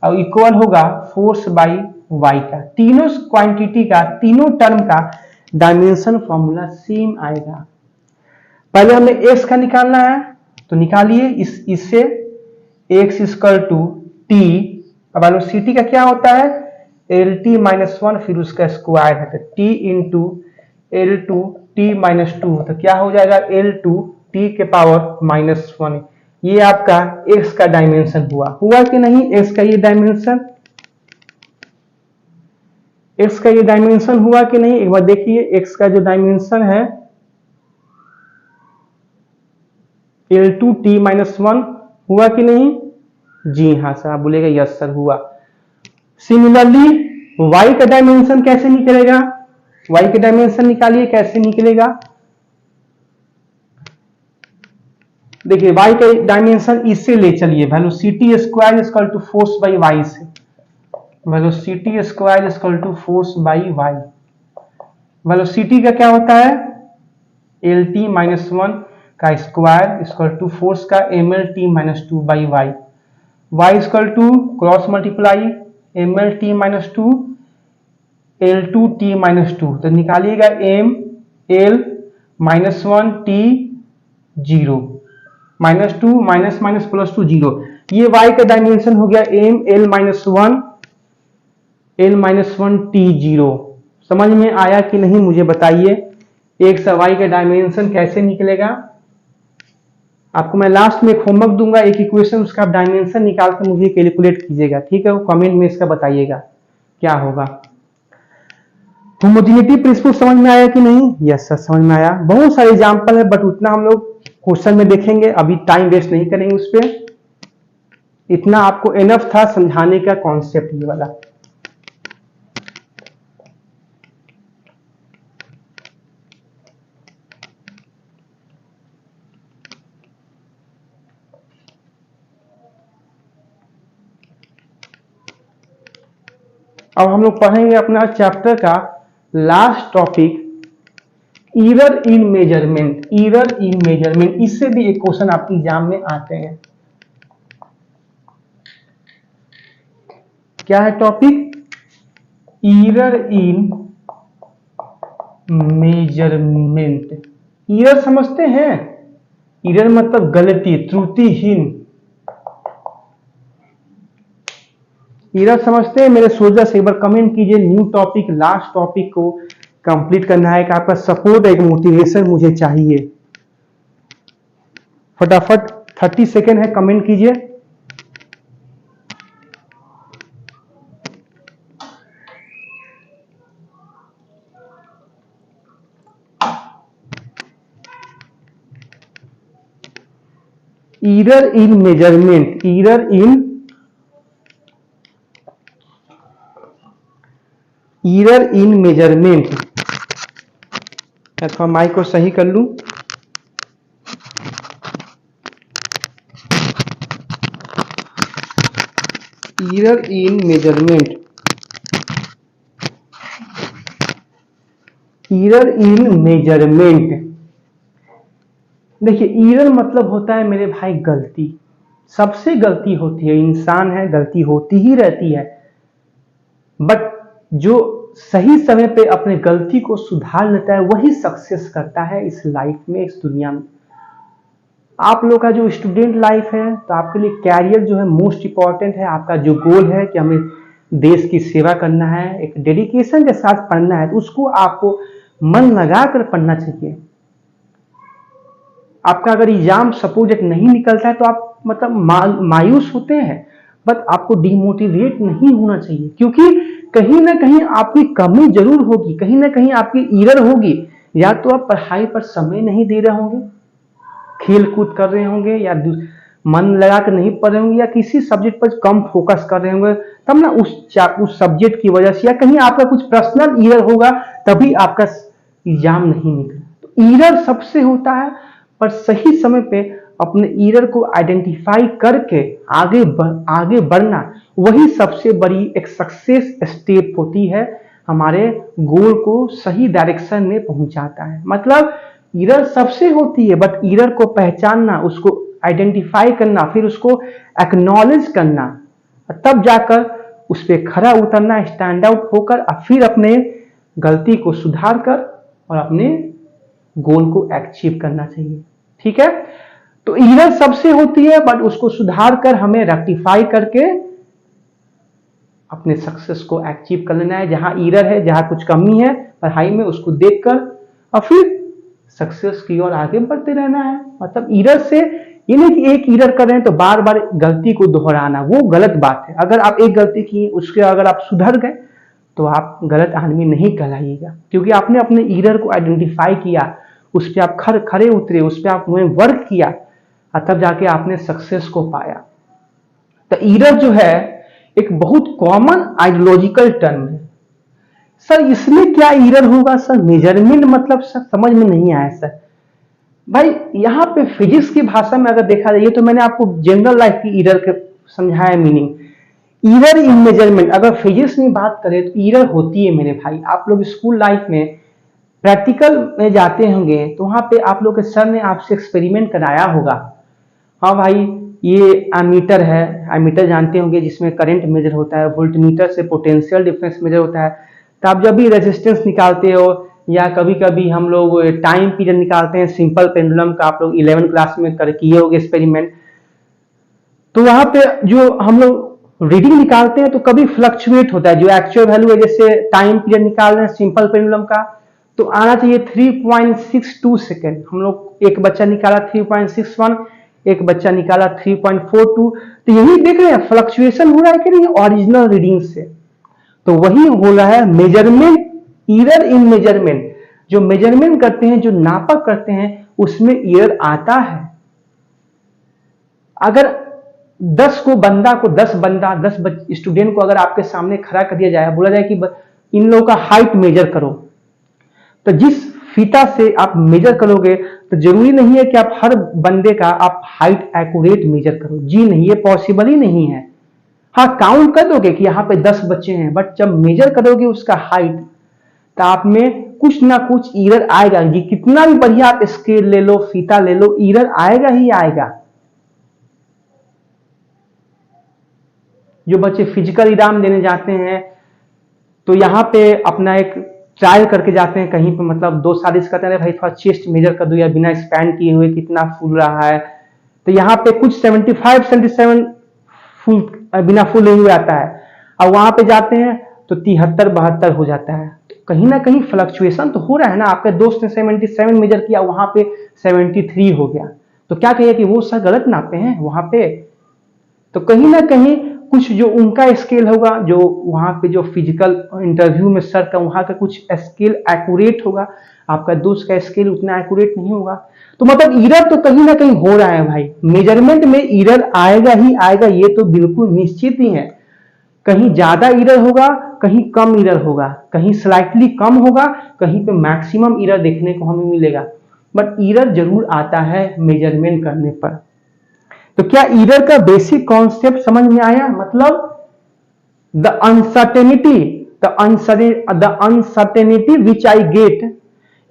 और इक्वल होगा फोर्स बाई वाई का। तीनों क्वांटिटी का, तीनों टर्म का डायमेंशन फॉर्मूला सेम आएगा। पहले हमें x का निकालना है तो निकालिए, इससे x equal to T, velocity का क्या होता है एल टी माइनस 1, फिर उसका स्क्वायर है तो T into L two T minus to, तो क्या हो जाएगा L2 टी के पावर माइनस 1। ये आपका x का डायमेंशन हुआ कि नहीं? x का ये डायमेंशन, x का ये डायमेंशन हुआ कि नहीं? एक बार देखिए, x का जो डायमेंशन है L2 टी माइनस 1 हुआ कि नहीं? जी हाँ सर, आप बोलेगा यस सर हुआ। सिमिलरली y का डायमेंशन कैसे निकलेगा? y का डायमेंशन निकालिए, कैसे निकलेगा? देखिए y का डायमेंशन इससे ले चलिए, velocity square equal to force by Y से, velocity square equal to force by Y. Velocity का क्या होता है? एल टी माइनस 1 का स्क्वायर इक्वल टू फोर्स का M L T minus 2 by Y. Y equal to cross multiply M L T minus 2 L two T minus 2, तो निकालिएगा M L minus 1 T 0 minus 2 minus minus plus 2 0। ये y का डायमेंशन हो गया M L minus 1 L minus 1 T 0। समझ में आया कि नहीं मुझे बताइए? एक y का डायमेंशन कैसे निकलेगा? आपको मैं लास्ट में एक होमवर्क दूंगा, एक इक्वेशन, उसका आप डायमेंशन निकाल के मुझे कैलकुलेट कीजिएगा, ठीक है? वो कमेंट में इसका बताइएगा क्या होगा। होमोजेनिटी प्रिंसिपल समझ में आया कि नहीं? यस सर समझ में आया। बहुत सारे एग्जांपल है, बट उतना हम लोग क्वेश्चन में देखेंगे, अभी टाइम वेस्ट नहीं करेंगे उस पर। इतना आपको एनफ था समझाने का कॉन्सेप्ट ये वाला। अब हम लोग पढ़ेंगे अपना चैप्टर का last topic, error in measurement. Error in measurement, इससे भी एक क्वेश्चन आपके एग्जाम में आते हैं। क्या है topic? Error in measurement. Error समझते हैं? एरर मतलब गलती, त्रुटिहीन। एरर समझते हैं मेरे सोल्जर से? एक बार कमेंट कीजिए। न्यू टॉपिक, लास्ट टॉपिक को कंप्लीट करना है, कि आपका सपोर्ट, एक मोटिवेशन मुझे चाहिए। फटाफट 30 सेकेंड है, कमेंट कीजिए। Error in measurement, error in measurement. मैं थोड़ा माइक को सही कर लूं। Error in measurement, error in measurement. देखिए एरर मतलब होता है मेरे भाई गलती। सबसे गलती होती है, इंसान है, गलती होती ही रहती है, बट जो सही समय पे अपने गलती को सुधार लेता है वही सक्सेस करता है इस लाइफ में, इस दुनिया में। आप लोग का जो स्टूडेंट लाइफ है, तो आपके लिए कैरियर जो है मोस्ट इंपॉर्टेंट है। आपका जो गोल है कि हमें देश की सेवा करना है, एक डेडिकेशन के साथ पढ़ना है, तो उसको आपको मन लगा कर पढ़ना चाहिए। आपका अगर एग्जाम सपोज एक नहीं निकलता है तो आप मतलब मायूस होते हैं, बट आपको डिमोटिवेट नहीं होना चाहिए, क्योंकि कहीं ना कहीं आपकी कमी जरूर होगी, कहीं ना कहीं आपकी एरर होगी। या तो आप पढ़ाई पर समय नहीं दे रहे होंगे, खेल कूद कर रहे होंगे, या मन लगा कर नहीं पढ़ रहे होंगे, या किसी सब्जेक्ट पर कम फोकस कर रहे होंगे, तब ना उस सब्जेक्ट की वजह से, या कहीं आपका कुछ पर्सनल एरर होगा, तभी आपका एग्जाम नहीं निकला। तो एरर सबसे होता है, पर सही समय पे अपने एरर को आइडेंटिफाई करके आगे बढ़ना, वही सबसे बड़ी एक सक्सेस स्टेप होती है, हमारे गोल को सही डायरेक्शन में पहुंचाता है। मतलब एरर सबसे होती है, बट एरर को पहचानना, उसको आइडेंटिफाई करना, फिर उसको एक्नॉलेज करना, तब जाकर उस पर खरा उतरना, स्टैंड आउट होकर, और फिर अपने गलती को सुधार कर और अपने गोल को अचीव करना चाहिए। ठीक है? तो एरर सबसे होती है, बट उसको सुधार कर हमें रेक्टिफाई करके अपने सक्सेस को अचीव कर लेना है। जहां एरर है, जहां कुछ कमी है पढ़ाई में, उसको देखकर और फिर सक्सेस की ओर आगे बढ़ते रहना है। मतलब ईरर से ये नहीं कि एक ईरर कर रहे हैं तो बार बार गलती को दोहराना, वो गलत बात है। अगर आप एक गलती की उसके अगर आप सुधर गए तो आप गलत आदमी नहीं कहलाइएगा, क्योंकि आपने अपने ईरर को आइडेंटिफाई किया, उस पर आप खरे उतरे, उस पर आपने वर्क किया और तब जाके आपने सक्सेस को पाया। तो ईरर जो है एक बहुत कॉमन आइडियोलॉजिकल टर्म है। सर इसमें क्या ईरर होगा सर, मेजरमेंट मतलब सर समझ में नहीं आया सर। भाई यहाँ पे फिजिक्स की भाषा में अगर देखा जाए, तो मैंने आपको जनरल लाइफ की ईरर के समझाया मीनिंग। ईरर इन मेजरमेंट, अगर फिजिक्स में बात करें तो ईरर होती है मेरे भाई। आप लोग स्कूल लाइफ में प्रैक्टिकल में जाते होंगे तो वहां पे आप लोग के सर ने आपसे एक्सपेरिमेंट कराया होगा। हाँ भाई ये एमीटर है, एमीटर जानते होंगे जिसमें करंट मेजर होता है, वोल्टमीटर से पोटेंशियल डिफरेंस मेजर होता है। तो आप जब भी रेजिस्टेंस निकालते हो या कभी कभी हम लोग टाइम पीरियड निकालते हैं सिंपल पेंडुलम का, आप लोग 11 क्लास में कर किए होंगे एक्सपेरिमेंट। तो वहां पे जो हम लोग रीडिंग निकालते हैं तो कभी फ्लक्चुएट होता है, जो एक्चुअल वैल्यू है, जैसे टाइम पीरियड निकाल रहे हैं सिंपल पेंडुलम का तो आना चाहिए 3.62 सेकेंड। हम लोग एक बच्चा निकाला 3.61, एक बच्चा निकाला 3.42। तो यही देख रहे हैं फ्लक्चुएशन हो रहा है कि नहीं ओरिजिनल रीडिंग से। तो वही हो रहा है मेजरमेंट, ईरर इन मेजरमेंट। जो मेजरमेंट करते हैं, जो नापक करते हैं, उसमें ईरर आता है। अगर 10 स्टूडेंट को अगर आपके सामने खड़ा कर दिया जाए, बोला जाए कि इन लोगों का हाइट मेजर करो, तो जिस फीता से आप मेजर करोगे तो जरूरी नहीं है कि आप हर बंदे का आप हाइट एक्यूरेट मेजर करो। जी नहीं, ये पॉसिबल ही नहीं है। हाँ काउंट कर दोगे कि यहाँ पे 10 बच्चे हैं, बट जब मेजर करोगे उसका हाइट तो आप में कुछ ना कुछ ईरर आएगा। ये कितना भी बढ़िया आप स्केल ले लो, फीता ले लो, ईरर आएगा ही आएगा। जो बच्चे फिजिकल एग्जाम देने जाते हैं तो यहाँ पे अपना एक ट्रायल करके जाते हैं कहीं पे, मतलब 2 साल इस कहते हैं भाई थोड़ा चेस्ट मेजर कर दो या बिना स्पैंड किए हुए कितना फूल रहा है। तो यहाँ पे कुछ 75-77 फुल बिना फुल नहीं हुए आता है, और वहां पे जाते हैं तो 73-72 हो जाता है। तो कहीं ना कहीं फ्लक्चुएशन तो हो रहा है ना। आपके दोस्त ने 77 मेजर किया, वहां पे 73 हो गया, तो क्या कहिए कि वो सर गलत नापे हैं वहां पे। तो कहीं ना कहीं कुछ जो उनका स्केल होगा, जो वहां पे जो फिजिकल इंटरव्यू में सर का वहां का कुछ स्केल एक्यूरेट होगा, आपका दोस्त का स्केल उतना एक्यूरेट नहीं होगा। तो मतलब ईरर तो कहीं ना कहीं हो रहा है भाई। मेजरमेंट में ईरर आएगा ही आएगा, ये तो बिल्कुल निश्चित ही है। कहीं ज्यादा ईरर होगा, कहीं कम ईरर होगा, कहीं स्लाइटली कम होगा, कहीं पे मैक्सिमम ईरर देखने को हमें मिलेगा, बट ईरर जरूर आता है मेजरमेंट करने पर। तो क्या ईरर का बेसिक कॉन्सेप्ट समझ में आया? मतलब the uncertainty which I get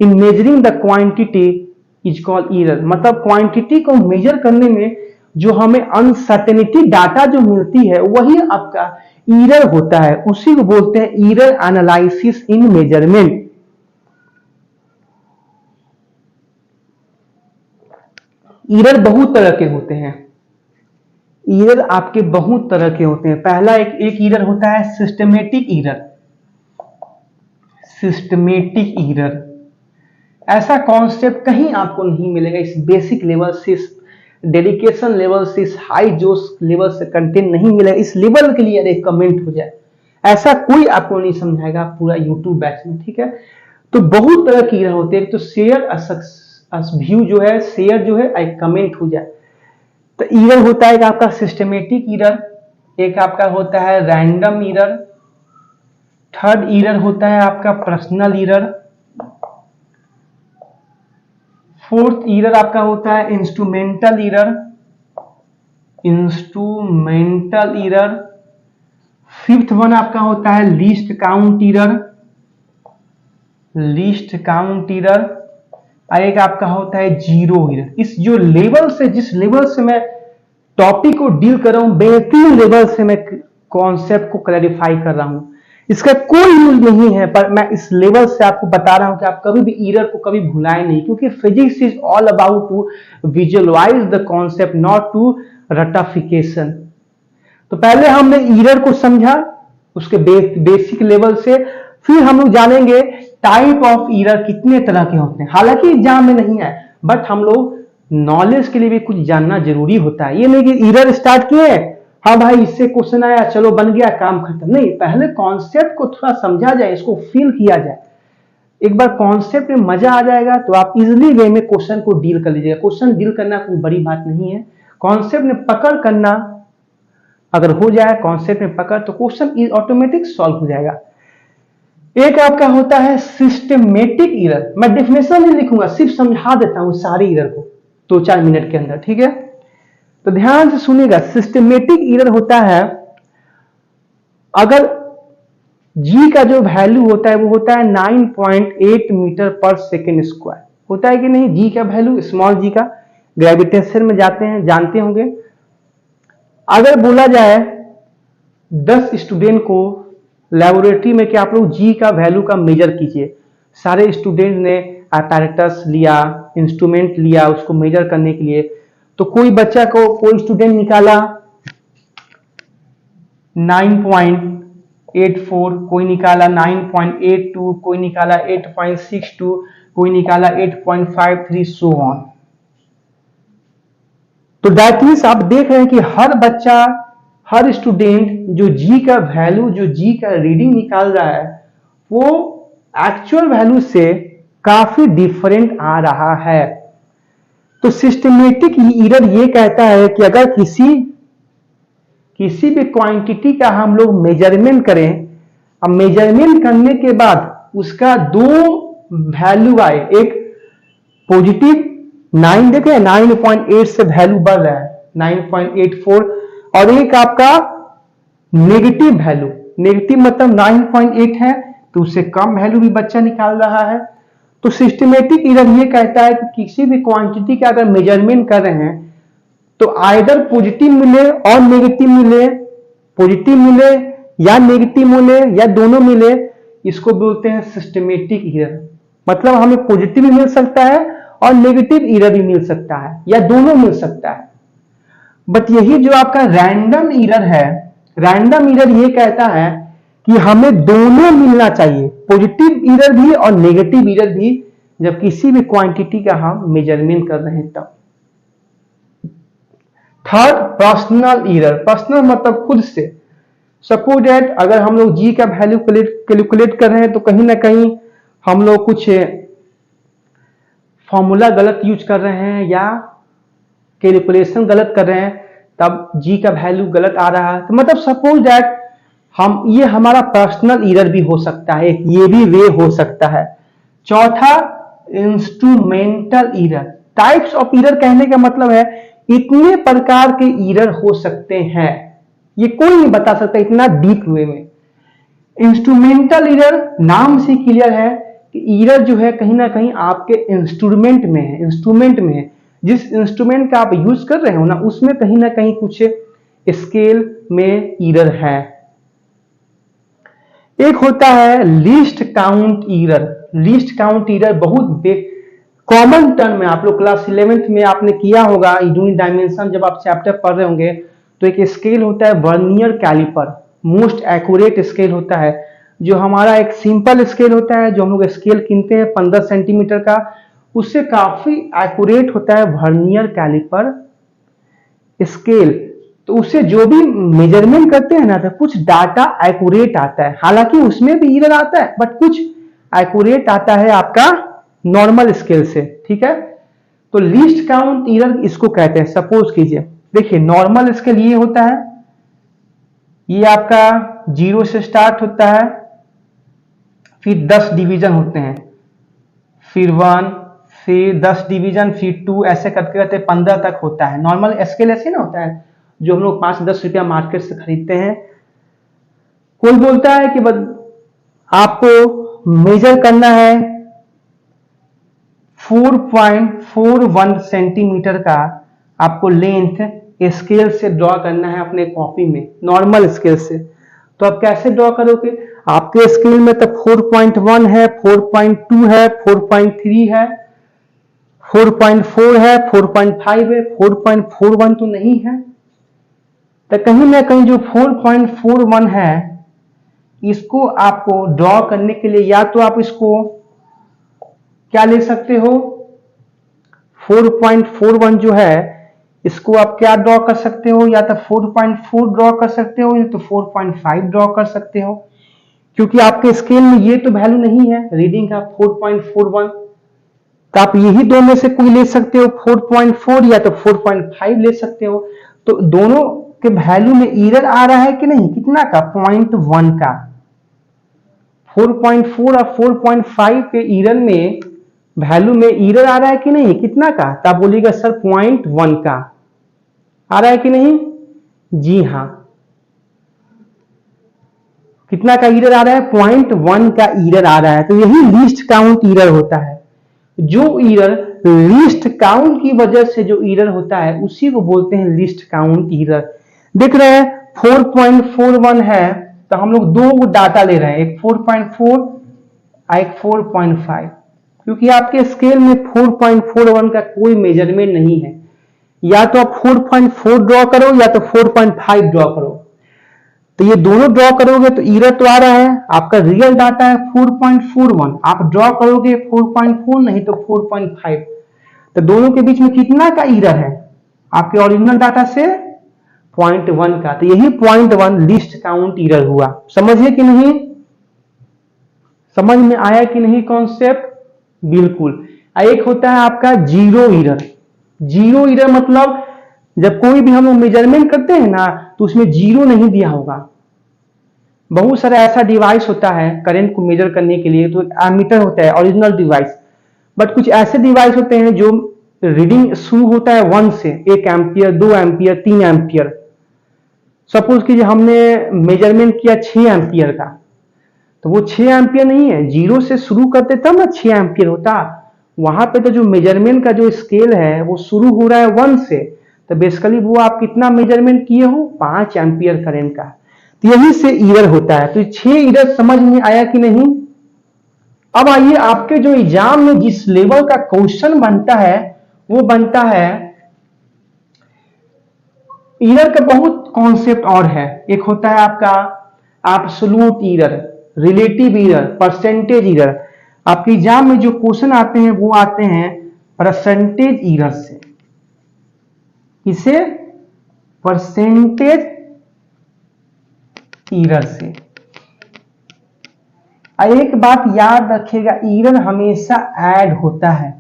in measuring the quantity is called error. मतलब क्वांटिटी को मेजर करने में जो हमें अनसर्टेनिटी डाटा जो मिलती है वही आपका ईरर होता है, उसी को बोलते हैं error analysis in measurement. Error बहुत तरह के होते हैं। ईरर आपके बहुत तरह के होते हैं। पहला एक ईरर होता है सिस्टमेटिक ईरर। सिस्टमेटिक ईरर ऐसा कॉन्सेप्ट कहीं आपको नहीं मिलेगा। इस बेसिक लेवल से, इस डेडिकेशन लेवल से, इस हाई जोश लेवल से कंटेंट नहीं मिलेगा। इस लेवल के लिए एक कमेंट हो जाए, ऐसा कोई आपको नहीं समझाएगा पूरा यूट्यूब बैच में, ठीक है। तो बहुत तरह की ईरर होते हैं। तो शेयर व्यू जो है, शेयर जो है, एक कमेंट हो जाए। तो ईरर होता है एक आपका सिस्टमेटिक ईरर, एक आपका होता है रैंडम ईरर, थर्ड ईरर होता है आपका पर्सनल ईरर, फोर्थ ईरर आपका होता है इंस्ट्रूमेंटल ईरर, फिफ्थ वन आपका होता है लीस्ट काउंट ईरर, और एक आपका होता है जीरो ईरर। इस जो लेवल से, जिस लेवल से मैं टॉपिक को डील कर रहा हूं, बेहतरीन लेवल से मैं कॉन्सेप्ट को क्लैरिफाई कर रहा हूं। इसका कोई यूज नहीं है, पर मैं इस लेवल से आपको बता रहा हूं कि आप कभी भी ईरर को कभी भुलाएं नहीं, क्योंकि physics is all about to visualise the concept, not to रटाफिकेशन। तो पहले हमने ईरर को समझा उसके बेसिक लेवल से, फिर हम लोग जानेंगे टाइप ऑफ एरर कितने तरह के होते हैं, हालांकि एग्जाम में नहीं है, बट हम लोग नॉलेज के लिए भी कुछ जानना जरूरी होता है। ये नहीं कि एरर स्टार्ट किए, हाँ भाई इससे क्वेश्चन आया चलो बन गया काम खत्म, नहीं, पहले कॉन्सेप्ट को थोड़ा समझा जाए, इसको फील किया जाए। एक बार कॉन्सेप्ट में मजा आ जाएगा तो आप इजिली वे में क्वेश्चन को डील कर लीजिएगा। क्वेश्चन डील करना कोई बड़ी बात नहीं है, कॉन्सेप्ट में पकड़ करना अगर हो जाए, कॉन्सेप्ट में पकड़, तो क्वेश्चन ऑटोमेटिक सॉल्व हो जाएगा। एक आपका होता है सिस्टमेटिक एरर, मैं डेफिनेशन नहीं लिखूंगा, सिर्फ समझा देता हूं सारी एरर को 2-4 मिनट के अंदर, ठीक है। तो ध्यान से सुनिएगा, सिस्टमेटिक एरर होता है अगर जी का जो वैल्यू होता है वो होता है 9.8 मीटर पर सेकेंड स्क्वायर, होता है कि नहीं, जी का वैल्यू, स्मॉल जी का, ग्रेविटेशन में जाते हैं, जानते होंगे। अगर बोला जाए 10 स्टूडेंट को लेबोरेटरी में कि आप लोग जी का वैल्यू का मेजर कीजिए, सारे स्टूडेंट ने अपैरेटस लिया, इंस्ट्रूमेंट लिया उसको मेजर करने के लिए, तो कोई बच्चा को, कोई स्टूडेंट निकाला 9.84, कोई निकाला 9.82, कोई निकाला 8.62, कोई निकाला 8.53, सो ऑन। तो दैट मींस आप देख रहे हैं कि हर बच्चा, हर स्टूडेंट जो जी का वैल्यू, जो जी का रीडिंग निकाल रहा है वो एक्चुअल वैल्यू से काफी डिफरेंट आ रहा है। तो सिस्टमेटिक एरर ये कहता है कि अगर किसी भी क्वांटिटी का हम लोग मेजरमेंट करें, अब मेजरमेंट करने के बाद उसका दो वैल्यू आए, एक पॉजिटिव 9 देखें 9.8 से वैल्यू बढ़ रहा है 9.84, और एक आपका नेगेटिव वैल्यू, नेगेटिव मतलब 9.8 है तो उससे कम वैल्यू भी बच्चा निकाल रहा है। तो सिस्टमेटिक एरर ये कहता है कि किसी भी क्वांटिटी का अगर मेजरमेंट कर रहे हैं तो आइदर पॉजिटिव मिले और नेगेटिव मिले, पॉजिटिव मिले या नेगेटिव मिले या दोनों मिले, इसको बोलते हैं सिस्टमेटिक एरर। मतलब हमें पॉजिटिव भी मिल सकता है और नेगेटिव एरर भी मिल सकता है या दोनों मिल सकता है। बट यही जो आपका रैंडम एरर है, रैंडम एरर ये कहता है कि हमें दोनों मिलना चाहिए, पॉजिटिव एरर भी और नेगेटिव एरर भी, जब किसी भी क्वांटिटी का हम मेजरमेंट कर रहे हैं तब। Third, personal error. पर्सनल मतलब खुद से। सपोज दैट अगर हम लोग जी का वैल्यू कैलकुलेट कर रहे हैं तो कहीं ना कहीं हम लोग कुछ फॉर्मूला गलत यूज कर रहे हैं या कैलकुलेशन गलत कर रहे हैं, तब जी का वैल्यू गलत आ रहा है। तो मतलब सपोज दैट हम, ये हमारा पर्सनल एरर भी हो सकता है, ये भी वे हो सकता है। चौथा, instrumental error. Types of error कहने का मतलब है इतने प्रकार के एरर हो सकते हैं, ये कोई नहीं बता सकता इतना डीप वे में। इंस्ट्रूमेंटल एरर नाम से क्लियर है कि एरर जो है कहीं ना कहीं आपके इंस्ट्रूमेंट में है, इंस्ट्रूमेंट में है, जिस इंस्ट्रूमेंट का आप यूज कर रहे हो ना उसमें कहीं ना कहीं कुछ स्केल में एरर है। एक होता है least count error. Least count error बहुत कॉमन टर्म में, आप लोग क्लास 11th में आपने किया होगा यूनिट डायमेंशन, जब आप चैप्टर पढ़ रहे होंगे तो एक स्केल होता है vernier calliper, most accurate scale होता है। जो हमारा एक सिंपल स्केल होता है जो हम लोग स्केल कीनते हैं 15 सेंटीमीटर का, उससे काफी एक्यूरेट होता है वर्नियर कैलिपर स्केल। तो उससे जो भी मेजरमेंट करते हैं ना तो कुछ डाटा एक्यूरेट आता है, हालांकि उसमें भी एरर आता है बट कुछ एक्यूरेट आता है आपका नॉर्मल स्केल से, ठीक है। तो लीस्ट काउंट एरर इसको कहते हैं। सपोज कीजिए, देखिए नॉर्मल स्केल ये होता है, ये आपका 0 से स्टार्ट होता है, फिर 10 डिवीजन होते हैं, फिर 1, फिर 10 डिवीजन, फिर 2, ऐसे करते करते 15 तक होता है। नॉर्मल स्केल ऐसे ना होता है जो हम लोग 5-10 रुपया मार्केट से खरीदते हैं। कोई बोलता है कि आपको मेजर करना है 4.41 सेंटीमीटर का, आपको लेंथ स्केल से ड्रॉ करना है अपने कॉपी में, नॉर्मल स्केल से। तो आप कैसे ड्रॉ करोगे? आपके स्केल में तो 4.1 है, 4.2 है, 4.3 है, 4.4 है, 4.5 है, 4.41 तो नहीं है। तो कहीं ना कहीं जो 4.41 है इसको आपको ड्रॉ करने के लिए या तो आप इसको क्या ले सकते हो, 4.41 जो है इसको आप क्या ड्रॉ कर सकते हो, या तो 4.4 ड्रॉ कर सकते हो या तो 4.5 ड्रॉ कर सकते हो, क्योंकि आपके स्केल में ये तो वैल्यू नहीं है रीडिंग का 4.41, तो आप यही दो में से कोई ले सकते हो, 4.4 या तो 4.5 ले सकते हो। तो दोनों के वैल्यू में एरर आ रहा है कि नहीं, कितना का, 0.1 का। 4.4 और 4.5 के एरर में वैल्यू में एरर आ रहा है कि नहीं, कितना का, तो आप बोलिएगा सर 0.1 का आ रहा है कि नहीं, जी हाँ। कितना का एरर आ रहा है, 0.1 का एरर आ रहा है। तो यही लीस्ट काउंट एरर होता है। जो एरर लीस्ट काउंट की वजह से जो एरर होता है उसी को बोलते हैं लीस्ट काउंट एरर। देख रहे हैं 4.41 है, तो हम लोग दो डाटा ले रहे हैं, एक 4.4 एक 4.5, क्योंकि आपके स्केल में 4.41 का कोई मेजरमेंट नहीं है। या तो आप 4.4 ड्रॉ करो या तो 4.5 ड्रॉ करो, तो ये दोनों ड्रॉ करोगे तो एरर तो आ रहा है। आपका रियल डाटा है 4.41, आप ड्रॉ करोगे 4.4 नहीं तो 4.5, तो दोनों के बीच में कितना का एरर है, आपके ओरिजिनल डाटा से 0.1 का। तो यही 0.1 लिस्ट काउंट एरर हुआ। समझिए कि नहीं, समझ में आया कि नहीं कॉन्सेप्ट, बिल्कुल। एक होता है आपका जीरो एरर। जीरो एरर मतलब जब कोई भी हम मेजरमेंट करते हैं ना तो उसमें जीरो नहीं दिया होगा। बहुत सारा ऐसा डिवाइस होता है करंट को मेजर करने के लिए, तो एमीटर होता है ओरिजिनल डिवाइस, बट कुछ ऐसे डिवाइस होते हैं जो रीडिंग शुरू होता है 1 से, 1 एम्पियर 2 एम्पियर 3 एम्पियर। सपोज कीजिए हमने मेजरमेंट किया 6 एम्पियर का, तो वो 6 एम्पियर नहीं है, जीरो से शुरू करते तब ना 6 एम्पियर होता। वहां पे तो जो मेजरमेंट का जो स्केल है वो शुरू हो रहा है 1 से, तो बेसिकली वो आप कितना मेजरमेंट किए हो, 5 एम्पियर करंट का। तो यही से एरर होता है। तो 6 एरर समझ में आया कि नहीं। अब आइए आपके जो एग्जाम में जिस लेवल का क्वेश्चन बनता है वो बनता है, एरर का बहुत कॉन्सेप्ट और है। एक होता है आपका absolute error, relative error, percentage error. आपके एग्जाम में जो क्वेश्चन आते हैं वो आते हैं परसेंटेज एरर से। इसे परसेंटेज एरर से। एक बात याद रखिएगा, एरर हमेशा ऐड होता है।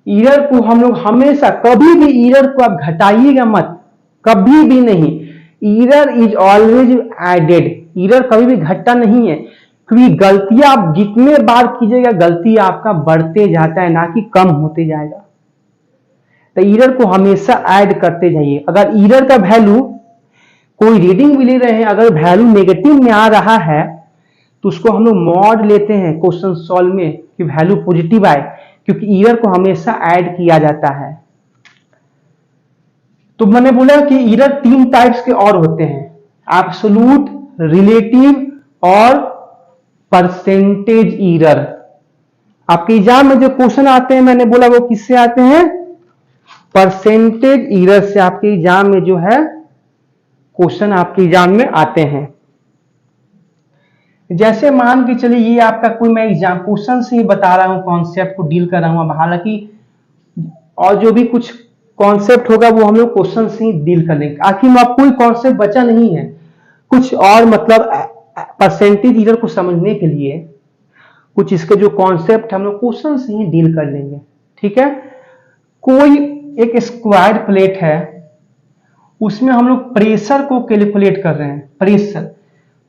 एरर को हम लोग हमेशा, कभी भी एरर को आप घटाइएगा मत, कभी भी नहीं। Error is always added, error कभी भी घटता नहीं है, क्योंकि गलतियां आप जितने बार कीजिएगा गलती आपका बढ़ते जाता है, ना कि कम होते जाएगा। तो एरर को हमेशा ऐड करते जाइए। अगर एरर का वैल्यू, कोई रीडिंग भी ले रहे हैं, अगर वैल्यू नेगेटिव में आ रहा है तो उसको हम लोग मॉड लेते हैं क्वेश्चन सॉल्व में कि वैल्यू पॉजिटिव आए, क्योंकि एरर को हमेशा ऐड किया जाता है। तो मैंने बोला कि एरर 3 टाइप्स के और होते हैं, एब्सोल्यूट, रिलेटिव और परसेंटेज एरर। आपके एग्जाम में जो क्वेश्चन आते हैं मैंने बोला वो किससे आते हैं, परसेंटेज एरर से आपके एग्जाम में जो है क्वेश्चन आपके एग्जाम में आते हैं। जैसे मान के चलिए ये आपका कोई, मैं एग्जाम क्वेश्चन से ही बता रहा हूं, कॉन्सेप्ट को डील कर रहा हूं। अब हालांकि और जो भी कुछ कॉन्सेप्ट होगा वो हम लोग क्वेश्चन से ही डील कर लेंगे। आखिर में कोई कॉन्सेप्ट बचा नहीं है कुछ और, मतलब परसेंटेज एरर को समझने के लिए कुछ इसके जो कॉन्सेप्ट हम लोग क्वेश्चन से ही डील कर लेंगे, ठीक है। कोई एक स्क्वायर प्लेट है, उसमें हम लोग प्रेशर को कैलकुलेट कर रहे हैं, प्रेशर।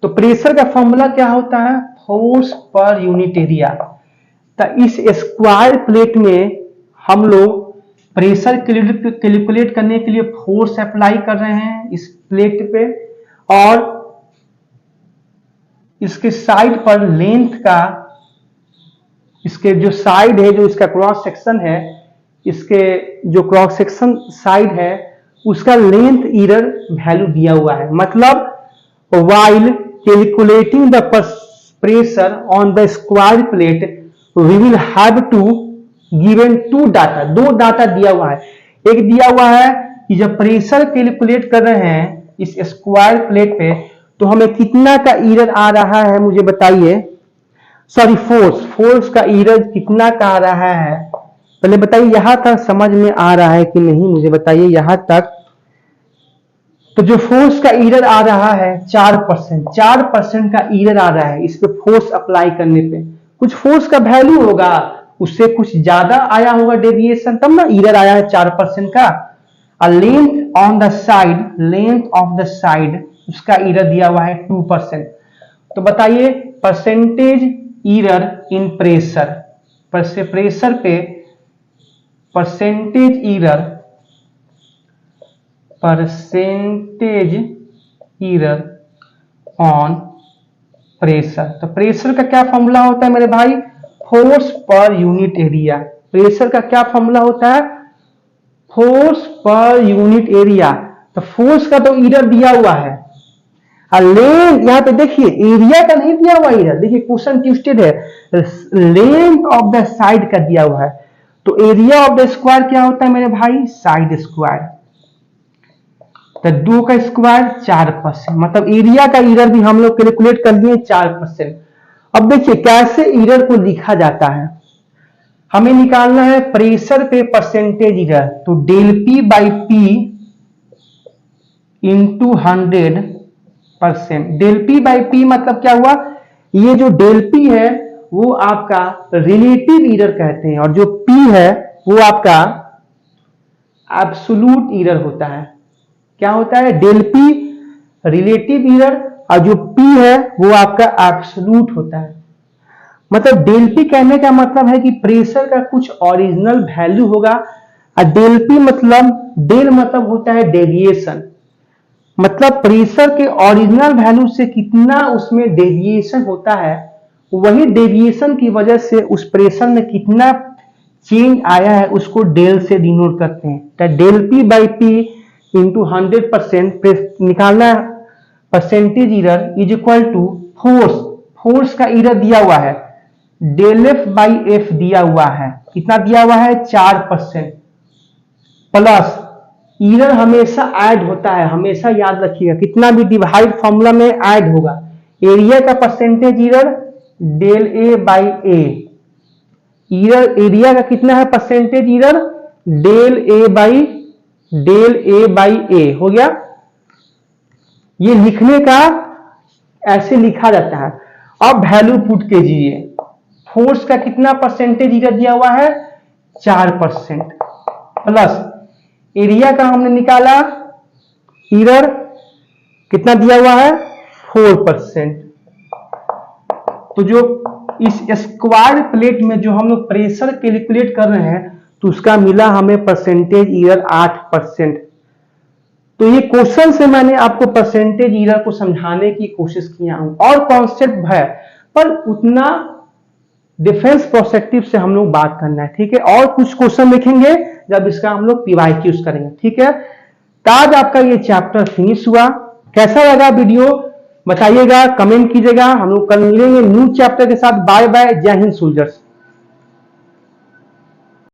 तो प्रेशर का फॉर्मूला क्या होता है, फोर्स पर यूनिट एरिया। तो इस स्क्वायर प्लेट में हम लोग प्रेशर कैलकुलेट करने के लिए फोर्स अप्लाई कर रहे हैं इस प्लेट पे, और इसके साइड पर लेंथ का, इसके जो साइड है, जो इसका क्रॉस सेक्शन है, इसके जो क्रॉस सेक्शन साइड है उसका लेंथ एरर वैल्यू दिया हुआ है। मतलब while calculating the pressure on the square plate we will have to given 2 data, 2 data दिया हुआ है। एक दिया हुआ है कि जब प्रेशर कैलकुलेट कर रहे हैं इस स्क्वायर प्लेट पे तो हमें कितना का एरर आ रहा है मुझे बताइए। सॉरी फोर्स का एरर कितना का आ रहा है, पहले बताइए यहां तक समझ में आ रहा है कि नहीं, मुझे बताइए यहां तक। तो जो फोर्स का एरर आ रहा है 4% का एरर आ रहा है इस पे फोर्स अप्लाई करने पे। कुछ फोर्स का वैल्यू होगा, उससे कुछ ज्यादा आया होगा डेविएशन, तब ना एरर आया है 4% का। लेंथ ऑन द साइड उसका एरर दिया हुआ है 2%। तो बताइए percentage error in pressure, pressure पे परसेंटेज एरर ऑन प्रेशर। तो प्रेशर का क्या फॉर्मूला होता है मेरे भाई, force per unit area. Pressure का क्या फॉर्मूला होता है, फोर्स पर यूनिट एरिया। तो फोर्स का तो एरर दिया हुआ है, लेंथ यहां पे देखिए एरिया का नहीं दिया हुआ एरर, देखिए क्वेश्चन ट्विस्टेड है, लेंथ ऑफ द साइड का दिया हुआ है। तो एरिया ऑफ द स्क्वायर क्या होता है मेरे भाई, साइड स्क्वायर। तो 2 का स्क्वायर 4%, मतलब एरिया का एरर भी हम लोग कैलकुलेट कर दिए 4%। अब देखिए कैसे एरर को लिखा जाता है, हमें निकालना है प्रेशर पे परसेंटेज एरर। तो del P by P into 100%। Del P by P मतलब क्या हुआ, ये जो डेल पी है वो आपका रिलेटिव एरर कहते हैं, और जो पी है वो आपका एब्सोल्यूट एरर होता है। क्या होता है, डेल पी रिलेटिव एरर और जो पी है वो आपका एब्सोल्यूट होता है। मतलब डेल पी कहने का मतलब है कि प्रेशर का कुछ ओरिजिनल वैल्यू होगा, और डेल पी मतलब डेल मतलब होता है डेविएशन, मतलब प्रेशर के ओरिजिनल वैल्यू से कितना उसमें डेविएशन होता है, वही डेविएशन की वजह से उस प्रेशर में कितना चेंज आया है उसको डेल से डिनोट करते हैं। तो del P by P into 100% निकालना है percentage error is equal to force का एरर दिया हुआ है, डेल एफ बाई एफ दिया हुआ है, कितना दिया हुआ है 4%, प्लस एरर हमेशा ऐड होता है, हमेशा याद रखिएगा, कितना भी डिवाइड फॉर्मूला में ऐड होगा। एरिया का percentage error del A by A, area का कितना है percentage error, del A by A हो गया। ये लिखने का ऐसे लिखा जाता है। अब वैल्यू पुट कीजिए, फोर्स का कितना परसेंटेज एरर दिया हुआ है 4%, प्लस एरिया का हमने निकाला एरर कितना दिया हुआ है 4%। तो जो इस स्क्वायर प्लेट में जो हम लोग प्रेशर कैलकुलेट कर रहे हैं तो उसका मिला हमें परसेंटेज एरर 8%। तो ये क्वेश्चन से मैंने आपको परसेंटेज एरर को समझाने की कोशिश किया हूं, और कॉन्सेप्ट है पर उतना डिफेंस पर्सपेक्टिव से हम लोग बात करना है, ठीक है। और कुछ क्वेश्चन लिखेंगे जब इसका हम लोग पीवाईक्यूज करेंगे, ठीक है। तो आज आपका ये चैप्टर फिनिश हुआ। कैसा लगा वीडियो बताइएगा, कमेंट कीजिएगा। हम लोग कल मिलेंगे न्यू चैप्टर के साथ। बाय बाय, जय हिंद सोल्जर्स।